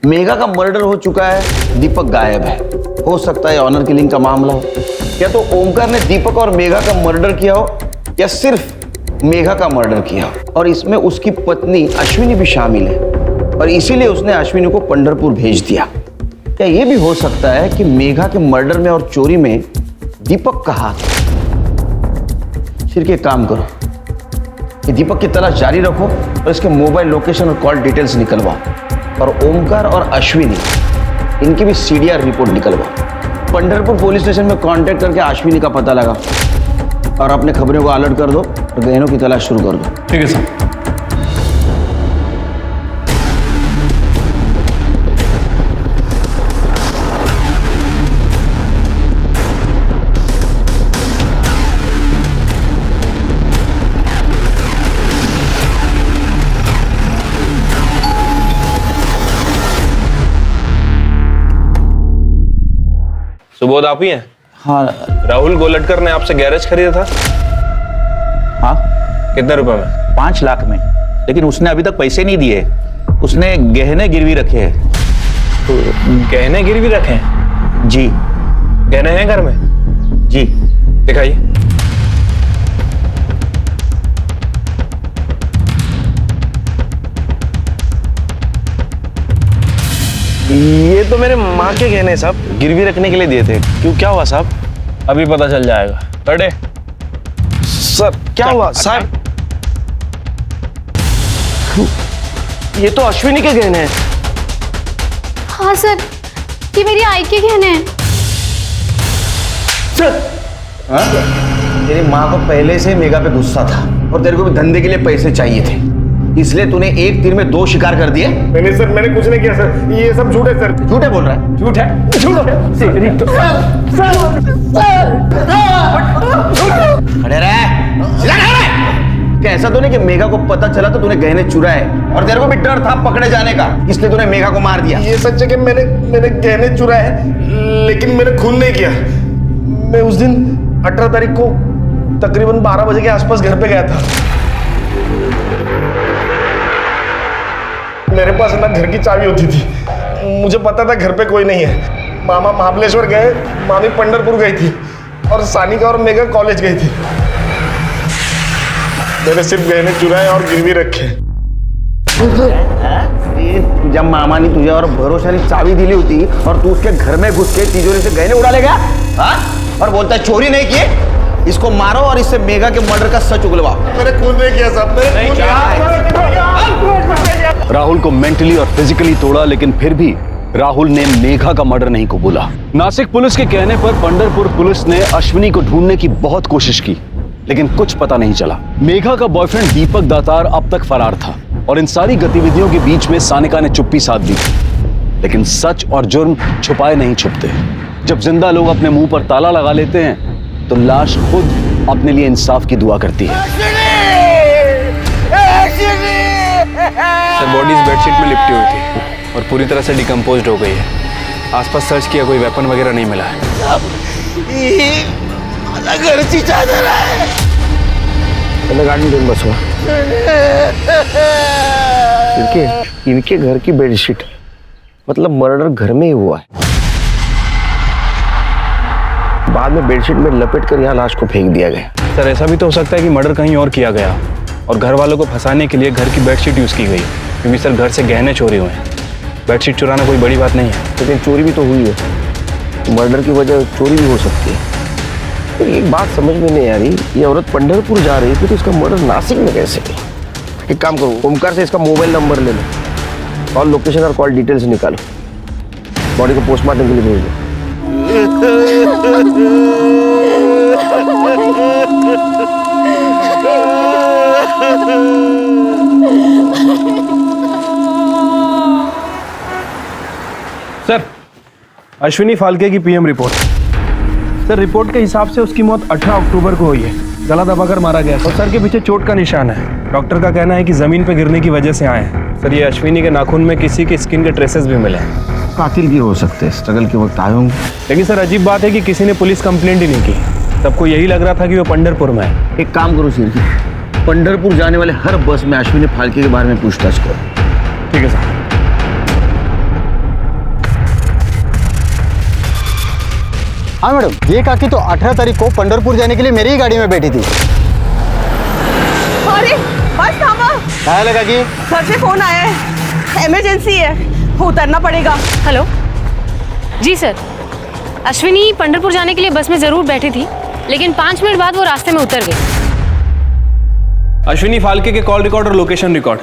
मेघा का मर्डर हो चुका है, दीपक गायब है, हो सकता है ऑनर किलिंग का मामला हो, या तो ओमकार ने दीपक और मेघा का मर्डर किया हो, या सिर्फ मेघा का मर्डर किया हो और इसमें उसकी पत्नी अश्विनी भी शामिल है और इसीलिए उसने अश्विनी को पंढरपुर भेज दिया। क्या यह भी हो सकता है कि मेघा के मर्डर में और चोरी में दीपक का हाथ है? सिर्फ एक काम करो कि दीपक की तलाश जारी रखो और इसके मोबाइल लोकेशन और कॉल डिटेल्स निकलवाओ और ओमकार और अश्विनी इनकी भी सीडीआर रिपोर्ट निकलवाओ। पंढरपुर पुलिस स्टेशन में कांटेक्ट करके अश्विनी का पता लगा और अपने खबरों को अलर्ट कर दो और गहनों की तलाश शुरू कर दो। ठीक है सर। सुबोध आप ही हैं? हाँ। राहुल गोलटकर ने आपसे गैरेज खरीदा था? हाँ। कितने रुपए में? 5 लाख में, लेकिन उसने अभी तक पैसे नहीं दिए। उसने गहने गिरवी रखे हैं। तो गहने गिरवी रखे हैं? जी। गहने हैं घर में? जी। दिखाइए। ये तो मेरे माँ के गहने साहब, गिरवी रखने के लिए दिए थे। क्यों, क्या हुआ साहब? अभी पता चल जाएगा। अरे सर क्या हुआ साहब? ये तो अश्विनी के गहने हैं। हाँ सर, ये मेरी आई के गहने हैं। सर तेरी माँ को पहले से मेघा पे गुस्सा था और तेरे को भी धंधे के लिए पैसे चाहिए थे, इसलिए तूने एक तीर में 2 शिकार कर दिए। नहीं सर, मैंने कुछ नहीं किया सर, ये सब झूठ है सर। झूठे बोल रहा है? झूठ है, झूठ है। खड़े रहे, सीधा खड़े रहे। क्या ऐसा तो नहीं कि मेघा को पता चला तो तूने गहने चुराए और तेरे को भी डर था पकड़े जाने का, इसलिए तूने मेघा को मार दिया? ये सच है कि मैंने गहने चुराए, लेकिन मैंने खून नहीं किया। मैं उस दिन 18 तारीख को तकरीबन 12 बजे के आसपास घर पे गया था। मेरे पास ना घर की चाबी होती थी, मुझे पता था घर पे कोई नहीं है। मामा महाबलेश्वर गए, मामी पंढरपुर गई थी और सानिका और मेघा कॉलेज गई थी। मैंने सिर्फ गहने चुराए और गिरवी रखे। जब मामा ने तुझे और भरोसा ने चाबी दिली होती और तू उसके घर में घुस के तिजोरी से गहने उड़ा लेगा, हाँ? और बोलता है चोरी नहीं किए। इसको मारो और इससे मेघा के मर्डर का सच उगलवाओ। मैंने खून नहीं किया साहब, मैंने खून नहीं। राहुल को मेंटली और फिजिकली तोड़ा, लेकिन फिर भी राहुल ने मेघा का मर्डर नहीं कबूला। नासिक पुलिस के कहने पर पंढरपुर पुलिस ने अश्विनी को ढूंढने की बहुत कोशिश की, लेकिन कुछ पता नहीं चला। मेघा का बॉयफ्रेंड दीपक दातार अब तक फरार था और इन सारी गतिविधियों के बीच में सानिका ने चुप्पी साध दी थी। लेकिन सच और जुर्म छुपाए नहीं छुपते। जब जिंदा लोग अपने मुंह पर ताला लगा लेते हैं तो लाश खुद अपने लिए इंसाफ की दुआ करती है। सर बॉडी इस बेडशीट में लिपटी हुई थी और पूरी तरह से डिकम्पोज्ड हो गई है। आसपास सर्च किया, कोई वेपन वगैरह नहीं मिला है। घरची चादर आहे. त्याला गाडी घेऊन बसवा. इनके घर की बेडशीट, मतलब मर्डर घर में ही हुआ है. बाद में बेडशीट में लपेट कर यहाँ लाश को फेंक दिया गया. सर ऐसा भी तो हो सकता है कि मर्डर कहीं और किया गया और घर वालों को फंसाने के लिए घर की बेडशीट यूज की गई, क्योंकि सर घर से गहने चोरी हुए हैं। बेडशीट चुराना कोई बड़ी बात नहीं है। लेकिन चोरी भी तो हुई है, मर्डर की वजह चोरी भी हो सकती है। तो एक बात समझ में नहीं आ रही, ये औरत पंढरपुर जा रही थी तो इसका मर्डर नासिक में कैसे किया? एक काम करो, ओमकार से इसका मोबाइल नंबर ले लो और लोकेशन और कॉल डिटेल्स निकालो, बॉडी को पोस्टमार्टम के लिए भेज दो। सर अश्विनी फाल्के की पीएम रिपोर्ट। सर रिपोर्ट के हिसाब से उसकी मौत 18 अक्टूबर को हुई है, गला दबाकर मारा गया और सर के पीछे चोट का निशान है। डॉक्टर का कहना है कि जमीन पर गिरने की वजह से आए हैं। सर ये अश्विनी के नाखून में किसी के स्किन के ट्रेसेस भी मिले हैं। कातिल भी हो सकते हैं, स्ट्रगल के वक्त आए होंगे। लेकिन सर अजीब बात है कि किसी ने पुलिस कंप्लेंट ही नहीं की। सबको यही लग रहा था कि वो पंढरपुर में है। एक काम करो सिरकी, पंढरपुर जाने वाले हर बस में अश्विनी फाल्के के बारे में पूछताछ करो। ठीक है सर। हाँ मैडम, ये काकी तो 18 तारीख को पंढरपुर जाने के लिए मेरी ही गाड़ी में बैठी थी। अरे बस थामा। क्या है काकी? घर से फोन आया है, इमरजेंसी है, उतरना पड़ेगा। हेलो जी सर, अश्विनी पंढरपुर जाने के लिए बस में जरूर बैठी थी, लेकिन 5 मिनट बाद वो रास्ते में उतर गई। अश्विनी फाल्के के कॉल रिकॉर्ड और लोकेशन रिकॉर्ड।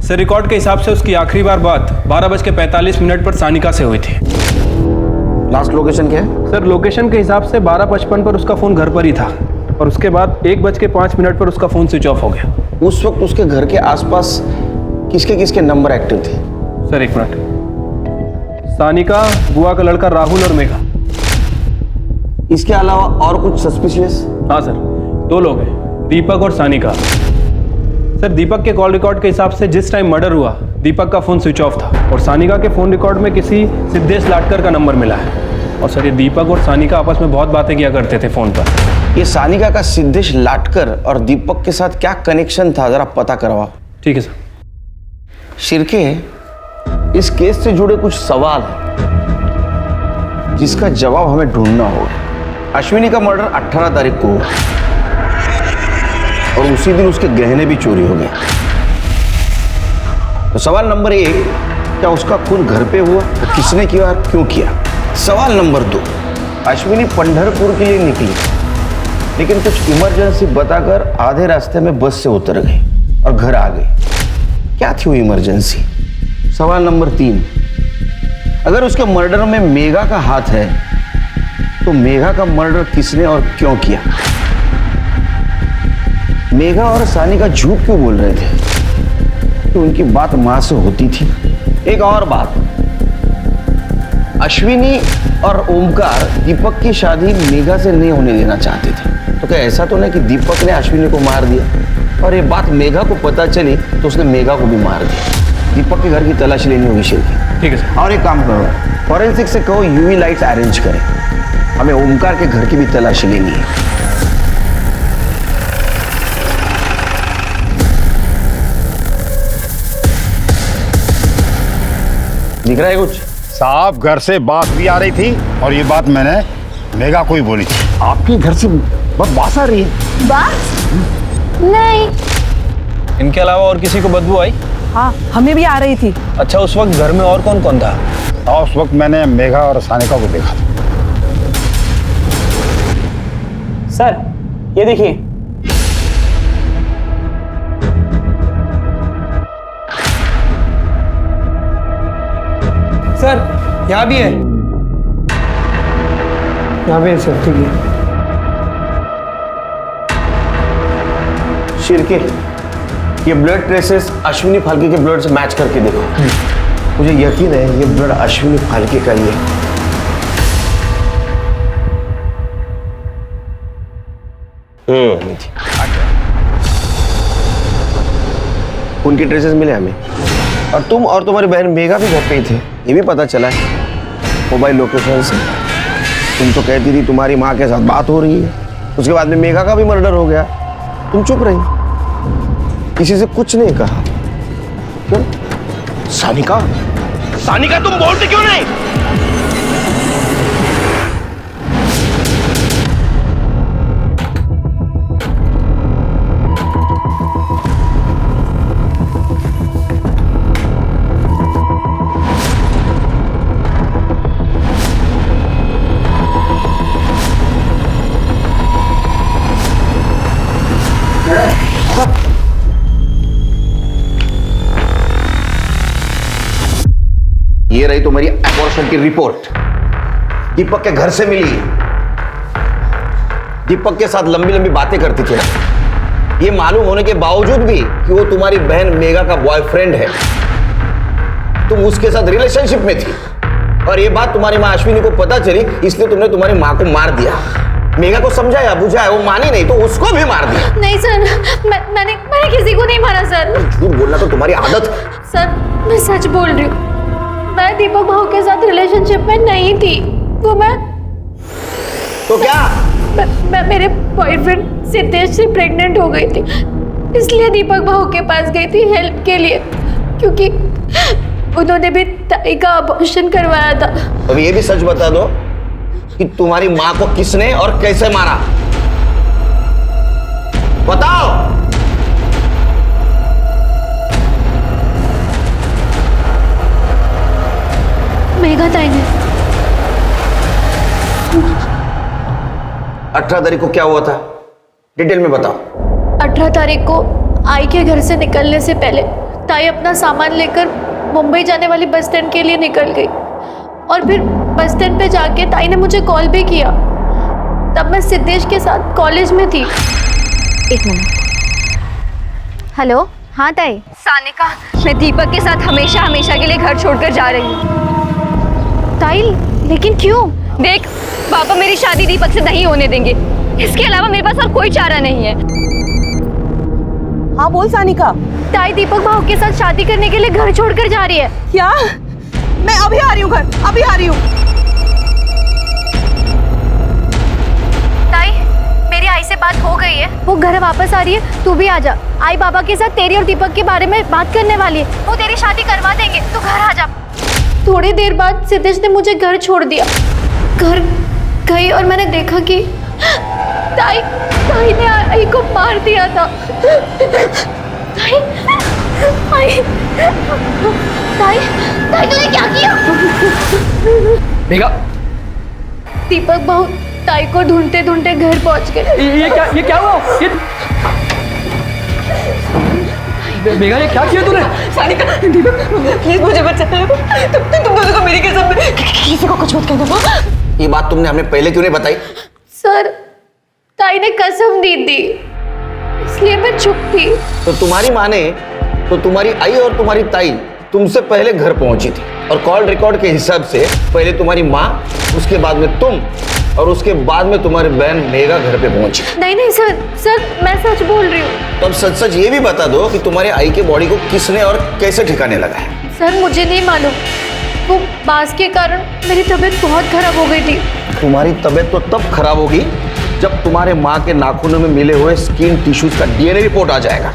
सर रिकॉर्ड के हिसाब से उसकी आखिरी बार बात 12:45 पर सानिका से हुई थी। लास्ट लोकेशन क्या है? सर लोकेशन के हिसाब से 12:55 पर उसका फोन घर पर ही था और उसके बाद 1:05 पर उसका फोन स्विच ऑफ हो गया। उस वक्त उसके घर के आसपास किसके किसके नंबर एक्टिव थे? सर एक मिनट, सानिका, बुआ का लड़का राहुल और मेघा। इसके अलावा और कुछ सस्पिशियस? हाँ सर, 2 लोग हैं, दीपक और सानिका। सर दीपक के कॉल रिकॉर्ड के हिसाब से जिस टाइम मर्डर हुआ दीपक का फोन स्विच ऑफ था और सानिका के फोन रिकॉर्ड में किसी सिद्धेश लाटकर का नंबर मिला है। और सर ये दीपक और सानिका आपस में बहुत बातें किया करते थे फोन पर। ये सानिका का सिद्धेश लाटकर और दीपक के साथ क्या कनेक्शन था, जरा पता करवाओ। ठीक है सर। शिरके, इस केस से जुड़े कुछ सवाल हैं जिसका जवाब हमें ढूंढना होगा। अश्विनी का मर्डर 18 तारीख को हुआ और उसी दिन उसके गहने भी चोरी हो गए। तो सवाल नंबर 1, क्या उसका खून घर पे हुआ? तो किसने किया और क्यों किया? सवाल नंबर 2, अश्विनी पंढरपुर के लिए निकली लेकिन कुछ इमरजेंसी बताकर आधे रास्ते में बस से उतर गई और घर आ गई, क्या थी वो इमरजेंसी? सवाल नंबर 3, अगर उसके मर्डर में मेघा का हाथ है तो मेघा का मर्डर किसने और क्यों किया? मेघा और सानिका झूठ क्यों बोल रहे थे कि उनकी बात मां से होती थी? एक और बात, अश्विनी और ओमकार दीपक की शादी मेघा से नहीं होने देना चाहते थे, तो क्या ऐसा तो नहीं कि दीपक ने अश्विनी को मार दिया और ये बात मेघा को पता चली तो उसने मेघा को भी मार दिया? दीपक के घर की तलाशी लेनी होगी शिरकी। ठीक है सर। और एक काम करो, फॉरेंसिक से कहो यूवी लाइट्स अरेंज करें, हमें ओमकार के घर की भी तलाशी लेनी है। दिख रहा है कुछ? साहब घर से बात भी आ रही थी और ये बात मैंने मेघा को ही बोली थी। आपके घर से बहुत बात आ रही है। बात? नहीं। इनके अलावा और किसी को बदबू आई? हाँ हमें भी आ रही थी। अच्छा उस वक्त घर में और कौन कौन था? और उस वक्त मैंने मेघा और सानिका को देखा था। सर ये देखिए। सर यहाँ भी है, यहाँ पे है सर। ठीक है। शिरके, ये ब्लड ट्रेसेस अश्विनी फाल्के के ब्लड से मैच करके देखो। मुझे यकीन है ये ब्लड अश्विनी फाल्के का ही है। उनके ट्रेसेस मिले हमें, और तुम और तुम्हारी बहन मेघा भी घर पे ही थे, ये भी पता चला है मोबाइल लोकेशन से। तुम तो कहती थी तुम्हारी माँ के साथ बात हो रही है, उसके बाद में मेघा का भी मर्डर हो गया, तुम चुप रही, किसी से कुछ नहीं कहा। क्यों? सानिका, सानिका तुम बोलते क्यों नहीं? ये रही तुम्हारी अबॉर्शन की रिपोर्ट, दीपक के घर से मिली। दीपक के साथ लंबी लंबी बातें करती थी, ये मालूम होने के बावजूद भी कि वो तुम्हारी बहन मेघा का बॉयफ्रेंड है, तुम उसके साथ रिलेशनशिप में थी, और ये बात तुम्हारी माँ अश्विनी को पता चली, इसलिए तुमने तुम्हारी माँ को मार दिया। मेघा को समझाया बुझाया, वो मानी नहीं तो उसको भी मार दिया। नहीं सर, मैंने किसी को नहीं मारा सर। झूठ बोलना तो तुम्हारी आदत है। सर मैं सच बोल रही हूँ, मैं दीपक भाऊ के साथ रिलेशनशिप में नहीं थी। वो मैं तो क्या? मैं मेरे बॉयफ्रेंड सिद्धेश से प्रेग्नेंट हो गई थी, इसलिए दीपक भाऊ के पास गई थी हेल्प के लिए, क्योंकि उन्होंने भी ताई का अबॉर्शन करवाया था। अब ये भी सच बता दो कि तुम्हारी माँ को किसने और कैसे मारा, बताओ। मेघा ताई ने। 18 तारीख को क्या हुआ था, डिटेल में बताओ। 18 तारीख को आई के घर से निकलने से पहले ताई अपना सामान लेकर मुंबई जाने वाली बस स्टैंड के लिए निकल गई, और फिर बस स्टैंड पे जाके ताई ने मुझे कॉल भी किया। तब मैं सिद्धेश के साथ कॉलेज में थी। एक मिनट। हेलो, हाँ ताई। सानिका, मैं दीपक के साथ हमेशा हमेशा के लिए घर छोड़कर जा रही हूँ। ताई, लेकिन क्यों? देख, पापा मेरी शादी दीपक से नहीं होने देंगे, इसके अलावा मेरे पास और कोई चारा नहीं है। हाँ बोल सानिका। ताई दीपक भाऊ के साथ शादी करने के लिए घर छोड़कर जा रही है। क्या? मैं अभी आ रही हूँ घर, अभी आ रही हूँ। ताई, मेरी आई से बात हो गई है, वो घर वापस आ रही है, तू भी आ जा। आई बाबा के साथ तेरी और दीपक के बारे में बात करने वाली है, वो तेरी शादी करवा देंगे, तू घर आ जा। थोड़ी देर बाद सिद्धेश ने मुझे घर छोड़ दिया। घर गई और मैंने देखा कि ताई ने आई को मार दिया था। ताई तूने क्या किया? मेघा, दीपक भाऊ ताई को ढूंढते ढूंढते घर पहुंच गए। ये क्या हुआ? मेघा, ये क्या किया तूने? सानिका, दीपक प्लीज मुझे बचा लो। तुम दोनों को मेरी कसम, किसी को कुछ मत कह दो। ये बात तुमने हमें पहले क्यों नहीं बताई? सर, ताई ने कसम दी थी, इसलिए मैं चुप थी। तो तुम्हारी माँ ने, तो तुम्हारी आई और तुम्हारी ताई तुमसे पहले घर पहुंची थी, और कॉल रिकॉर्ड के हिसाब से पहले तुम्हारी माँ, उसके बाद में तुम, और उसके बाद में तुम्हारी बहन मेघा घर पे पहुंची। नहीं सर, मैं सच बोल रही हूँ। तो अब सच सच ये भी बता दो कि तुम्हारे आई के बॉडी को किसने और कैसे ठिकाने लगा है। सर मुझे नहीं मालूम, वो बास के कारण मेरी तबीयत बहुत खराब हो गई थी। तुम्हारी तबीयत तो तब खराब होगी जब तुम्हारे माँ के नाखूनों में मिले हुए स्किन टिश्यूज का डीएनए रिपोर्ट आ जाएगा,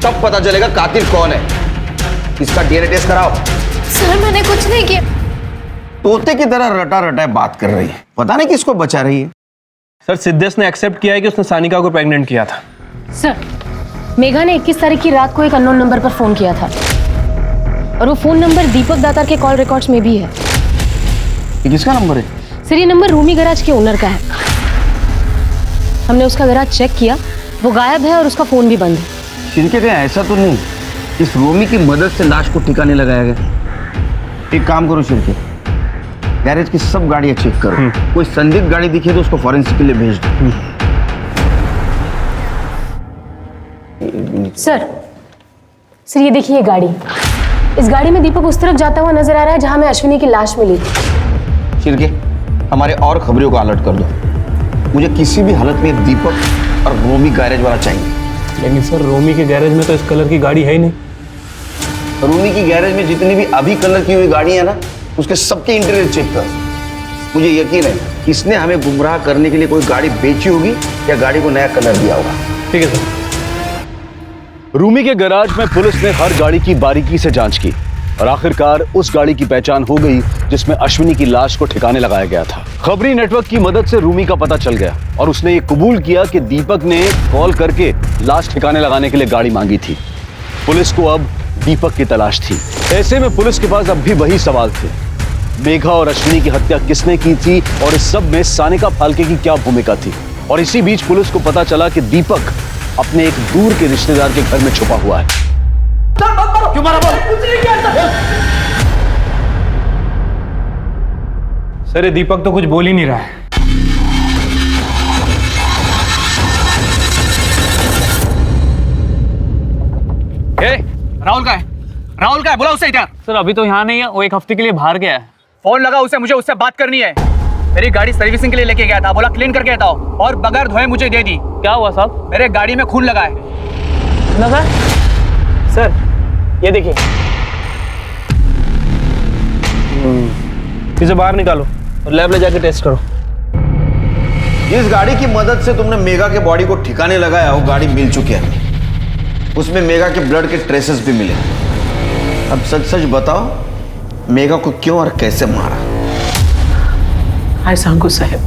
तब पता चलेगा कातिल कौन है। इसका डीएनए टेस्ट कराओ। सर मैंने कुछ नहीं किया। तोते की तरह रटा रटा बात कर रही है, पता नहीं किसको बचा रही है। सर सिद्धेश ने एक्सेप्ट किया है कि उसने सानिका को प्रेग्नेंट किया था। सर, मेघा ने 21 तारीख की रात को एक अननोन नंबर पर फोन किया था, और वो फोन नंबर दीपक दातार के कॉल रिकॉर्ड्स में भी है। ये किसका नंबर है? सर, ये नंबर रूमी गैराज के ओनर का है। हमने उसका गैराज चेक किया, वो गायब है और उसका फ़ोन भी बंद है। शिरके क्या ऐसा तो नहीं इस रोमी की मदद से लाश को ठिकाने लगाया गया? एक काम करो शिरके, गैरेज की सब गाड़ियां चेक करो, कोई संदिग्ध गाड़ी दिखे तो उसको फॉरेंसिक के लिए भेज दो। सर ये देखिए ये गाड़ी, इस गाड़ी में दीपक उस तरफ जाता हुआ नजर आ रहा है जहां में अश्विनी की लाश मिली। शिरके हमारे और खबरियों को अलर्ट कर दो, मुझे किसी भी हालत में दीपक और रोमी गैरेज वाला चाहिए। लेकिन सर रोमी के गैरेज में तो इस कलर की गाड़ी है ही नहीं। रोमी की गैरेज में जितनी भी अभी कलर की हुई गाड़ी है ना, उसके सबके इंटीरियर चेक कर। मुझे यकीन है इसने हमें गुमराह करने के लिए कोई गाड़ी बेची होगी या गाड़ी को नया कलर दिया होगा। ठीक है सर। रूमी के गैराज में पुलिस ने हर गाड़ी की बारीकी से जांच की और आखिरकार उस गाड़ी की पहचान हो गई जिसमें अश्विनी की लाश को ठिकाने लगाया गया था। खबरी नेटवर्क की मदद से रूमी का पता चल गया और उसने ये कबूल किया कि दीपक ने कॉल करके लाश ठिकाने लगाने के लिए गाड़ी मांगी थी। पुलिस को अब दीपक की तलाश थी। ऐसे में पुलिस के पास अब भी वही सवाल थे, मेघा और अश्विनी की हत्या किसने की थी और इस सब में सानिका फाल्के की क्या भूमिका थी। और इसी बीच पुलिस को पता चला कि दीपक अपने एक दूर के रिश्तेदार के घर में छुपा हुआ है। क्यों मारा? कुछ नहीं किया सर ये दीपक तो कुछ बोल ही नहीं रहा है। राहुल का है? राहुल का है? बोला उसे इधर। सर अभी तो यहाँ नहीं है, वो एक हफ्ते के लिए बाहर गया है। फोन लगा उसे, मुझे उससे बात करनी है। मेरी गाड़ी सर्विसिंग के लिए लेके गया था, बोला क्लीन करके आता हूँ और बगैर धोए मुझे दे दी। क्या हुआ साहब? मेरे गाड़ी में खून लगा है। लगा? सर ये देखिए। इसे बाहर निकालो और लैब ले जाके टेस्ट करो। जिस गाड़ी की मदद से तुमने मेघा के बॉडी को ठिकाने लगाया वो गाड़ी मिल चुकी है, उसमें मेघा के ब्लड के ट्रेसेस भी मिले। अब सच सच बताओ मेघा को क्यों और कैसे मारा? हाय सांगू साहब,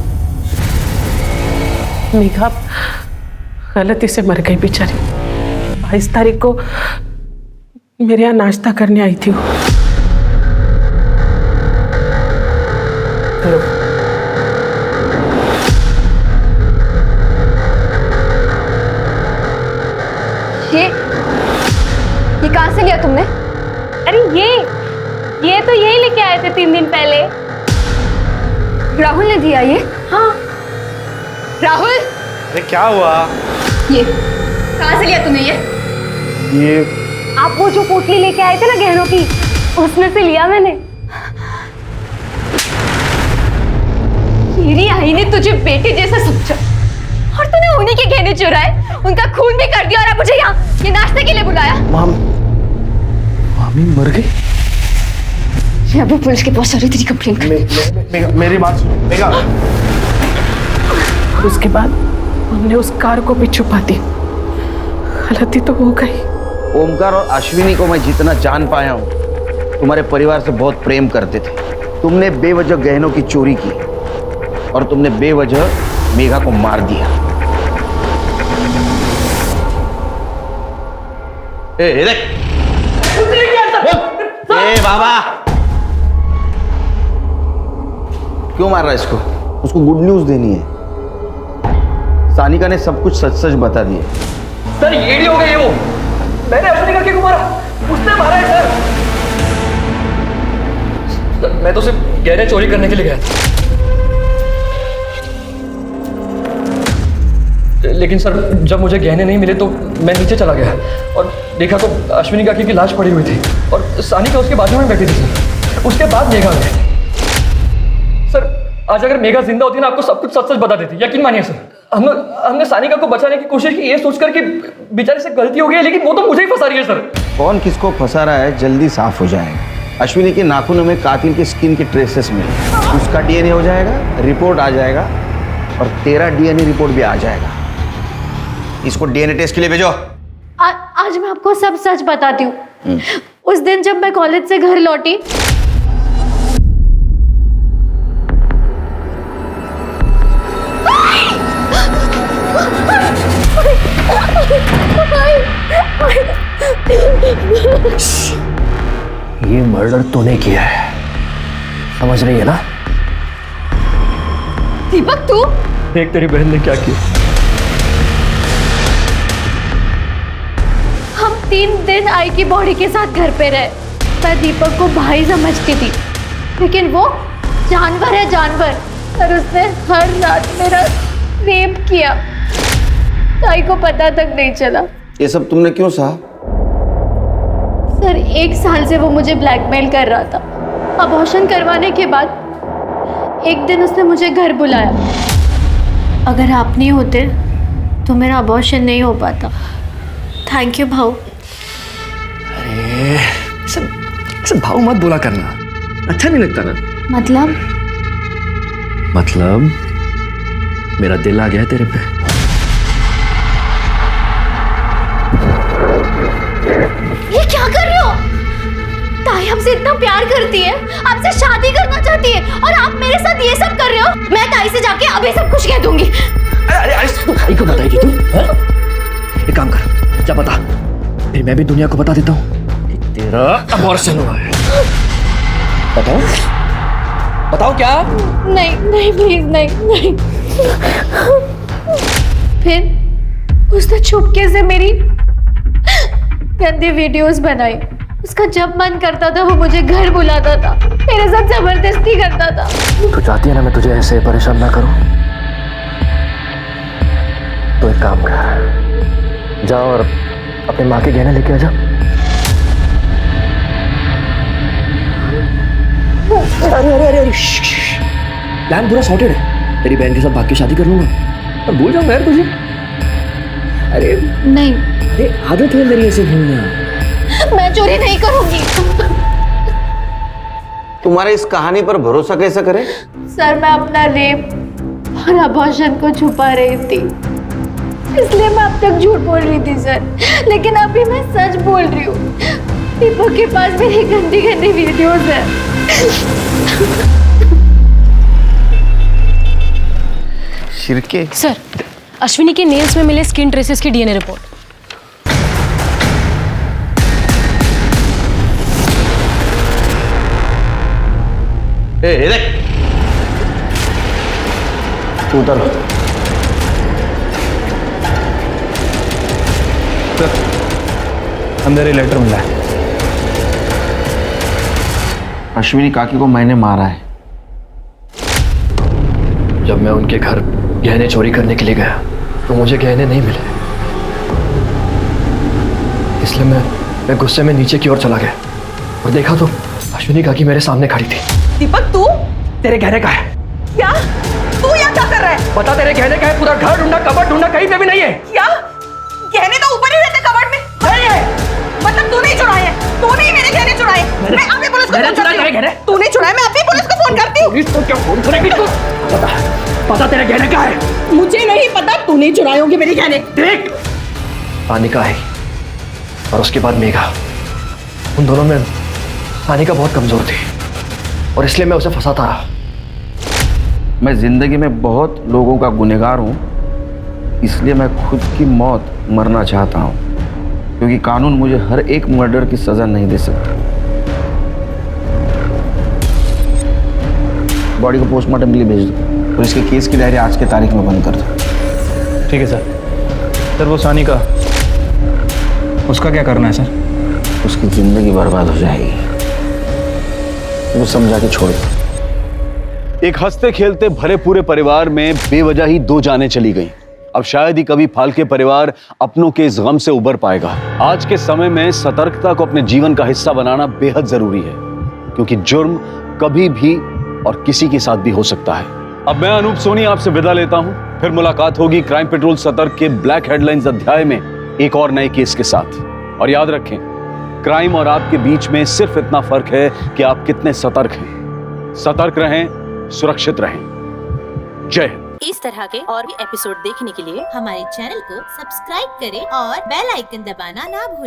मेघा गलती से मर गई बेचारी। 22 तारीख को मेरे यहाँ नाश्ता करने आई थी वो। ये कहाँ से लिया तुमने? अरे ये तो यही लेके आए थे 3 दिन पहले। राहुल ने दिया ये? हाँ। राहुल, अरे क्या हुआ? ये कहाँ से लिया तूने ये? आप वो जो पोटली लेके आए थे ना गहनों की, उसमें से लिया मैंने। मेरी आई ने तुझे बेटे जैसा समझा और तूने उन्हीं के गहने चुराए, उनका खून भी कर दिया और अब मुझे यहाँ ये नाश्ते के लिए बुलाया। मामी मर गई? मैं अभी पुलिस के पास आ रही, तेरी कंप्लेन कर। मेरी बात सुनो मेघा। उसके बाद हमने उस कार को भी छुपा दी। गलती तो हो गई। ओमकार और अश्विनी को मैं जितना जान पाया हूं, तुम्हारे परिवार से बहुत प्रेम करते थे। तुमने बेवजह गहनों की चोरी की और तुमने बेवजह मेघा को मार दिया। देख बाबा, क्यों मार रहा है इसको? उसको गुड न्यूज देनी है। सानिका ने सब कुछ सच सच बता दिया। सर ये हो गई वो। मैंने अश्विनी का क्यों मारा? उसने मारा है सर। मैं तो सिर्फ गहने चोरी करने के लिए गया था। लेकिन सर जब मुझे गहने नहीं मिले तो मैं नीचे चला गया और देखा तो अश्विनी काकी की लाश पड़ी हुई थी और सानिका उसके बाजू में बैठी थी सर। उसके बाद मेघा गई। सर आज अगर मेघा जिंदा होती ना, आपको सब कुछ सच सच बता देती, यकीन मानिए सर। हमने सानिका को बचाने की कोशिश की, ये सोचकर कि बेचारे से गलती हो गई है, लेकिन वो तो मुझे ही फंसा रही है सर। कौन किसको फंसा रहा है जल्दी साफ हो जाएगा। अश्विनी के नाखूनों में कातिल के स्किन के ट्रेसेस मिले, उसका डीएनए हो जाएगा, रिपोर्ट आ जाएगा और तेरा डीएनए रिपोर्ट भी आ जाएगा। इसको डीएनए टेस्ट के लिए भेजो। आज मैं आपको सब सच बताती हूँ। उस दिन जब मैं कॉलेज से घर लौटी, ये मर्डर तूने किया है, समझ रही है ना? दीपक तू? देख तेरी बहन ने क्या किया। 3 दिन आई की बॉडी के साथ घर पे रहे। मैं दीपक को भाई समझती थी, लेकिन वो जानवर है, जानवर। और उसने हर रात मेरा रेप किया। ताई को पता तक नहीं चला। ये सब तुमने क्यों सहा? सर 1 साल से वो मुझे ब्लैकमेल कर रहा था। अबॉर्शन करवाने के बाद एक दिन उसने मुझे घर बुलाया। अगर आप नहीं होते तो मेरा अबॉर्शन नहीं हो पाता। थैंक यू भाऊ। अरे सब भाव मत बोला करना, अच्छा नहीं लगता ना। मतलब मेरा दिल आ गया है तेरे पे। ये क्या कर रहे हो? ताई हमसे इतना प्यार करती है, आपसे शादी करना चाहती है, और आप मेरे साथ ये सब कर रहे हो। मैं ताई से जाके अभी सब कुछ कह दूंगी। अरे तू ताई को बताएगी तू? एक काम कर, जा बता, फिर मैं भी दुनिया को बता देता हूँ कि तेरा अबॉर्शन हुआ है। बताओ क्या? नहीं प्लीज, नहीं। फिर उसने चुपके से मेरी गंदी वीडियोस बनाई। उसका जब मन करता था वो मुझे घर बुलाता था, मेरे साथ जबरदस्ती करता था। तू चाहती है ना मैं तुझे ऐसे परेशान ना करूं? तो एक काम कर, जा और अपने माँ के गहने लेके आ जा। अरे प्लान पूरा सॉर्टेड है। तेरी बहन के साथ भाग के शादी कर लूंगा और भूल जाऊंगा यार तुझे। अरे नहीं, अरे आदत है मेरी ऐसे भूलना। मैं चोरी नहीं करूंगी। तुम्हारे इस कहानी पर भरोसा कैसे करें? सर मैं अपना रेप और अबॉर्शन को छुपा रही थी, इसलिए मैं अब तक झूठ बोल रही थी सर। लेकिन अभी मैं सच बोल रही हूँ। दीपक के पास मेरी गंदी वीडियोस है। शिरके सर, अश्विनी के नेल्स में मिले स्किन ट्रेसेस की डीएनए रिपोर्ट। देख, उतर। अंदर ही लेटर मिला है। अश्विनी काकी को मैंने मारा है। जब मैं उनके घर गहने चोरी करने के लिए गया तो मुझे गहने नहीं मिले, इसलिए मैं गुस्से में नीचे की ओर चला गया और देखा तो अश्विनी काकी मेरे सामने खड़ी थी। दीपक तू? तेरे गहने का है क्या? तू यहाँ क्या कर रहा है? बता, तेरे गहने का है? पूरा घर ढूंढा, कबर्ड ढूंढा, कहीं पे भी नहीं है। क्या? गहने तो ऊपर ही रहते कबर्ड में। नहीं है। मतलब तू नहीं चुराए हैं? तूने ही मेरे गहने चुराए। मैं अभी पुलिस को फोन करती हूँ। तूने चुराए, मैं अभी पुलिस को फोन करती हूँ। पुलिस को क्या फोन करेगी तू? पता तेरे गहने का है? मुझे नहीं पता, तू नहीं चुराए होंगे मेरे गहने। देख, अनिका है और उसके बाद मेघा, उन दोनों में अनिका बहुत कमजोर थी और इसलिए मैं उसे फंसाता रहा। मैं जिंदगी में बहुत लोगों का गुनहगार हूँ, इसलिए मैं खुद की मौत मरना चाहता हूँ, क्योंकि कानून मुझे हर एक मर्डर की सजा नहीं दे सकता। बॉडी को पोस्टमार्टम के लिए भेज दो और इसके केस की डायरी आज के तारीख में बंद कर दो। ठीक है सर। सर वो सानी का, उसका क्या करना है सर? उसकी जिंदगी बर्बाद हो जाएगी, वो समझा के छोड़ दो। एक हंसते खेलते भरे पूरे परिवार में बेवजह ही 2 जानें चली गईं। अब शायद ही कभी फाल्के परिवार अपनों के इस गम से उबर पाएगा। आज के समय में सतर्कता को अपने जीवन का हिस्सा बनाना बेहद जरूरी है, क्योंकि जुर्म कभी भी और किसी के साथ भी हो सकता है। अब मैं अनूप सोनी आपसे विदा लेता हूं। फिर मुलाकात होगी क्राइम पेट्रोल सतर्क के ब्लैक हेडलाइंस अध्याय में एक और नए केस के साथ। और याद रखें, क्राइम और आपके बीच में सिर्फ इतना फर्क है कि आप कितने सतर्क हैं। सतर्क रहें, सुरक्षित रहें। जय हिंद। इस तरह के और भी एपिसोड देखने के लिए हमारे चैनल को सब्सक्राइब करें और बेल आइकन दबाना ना भूलें।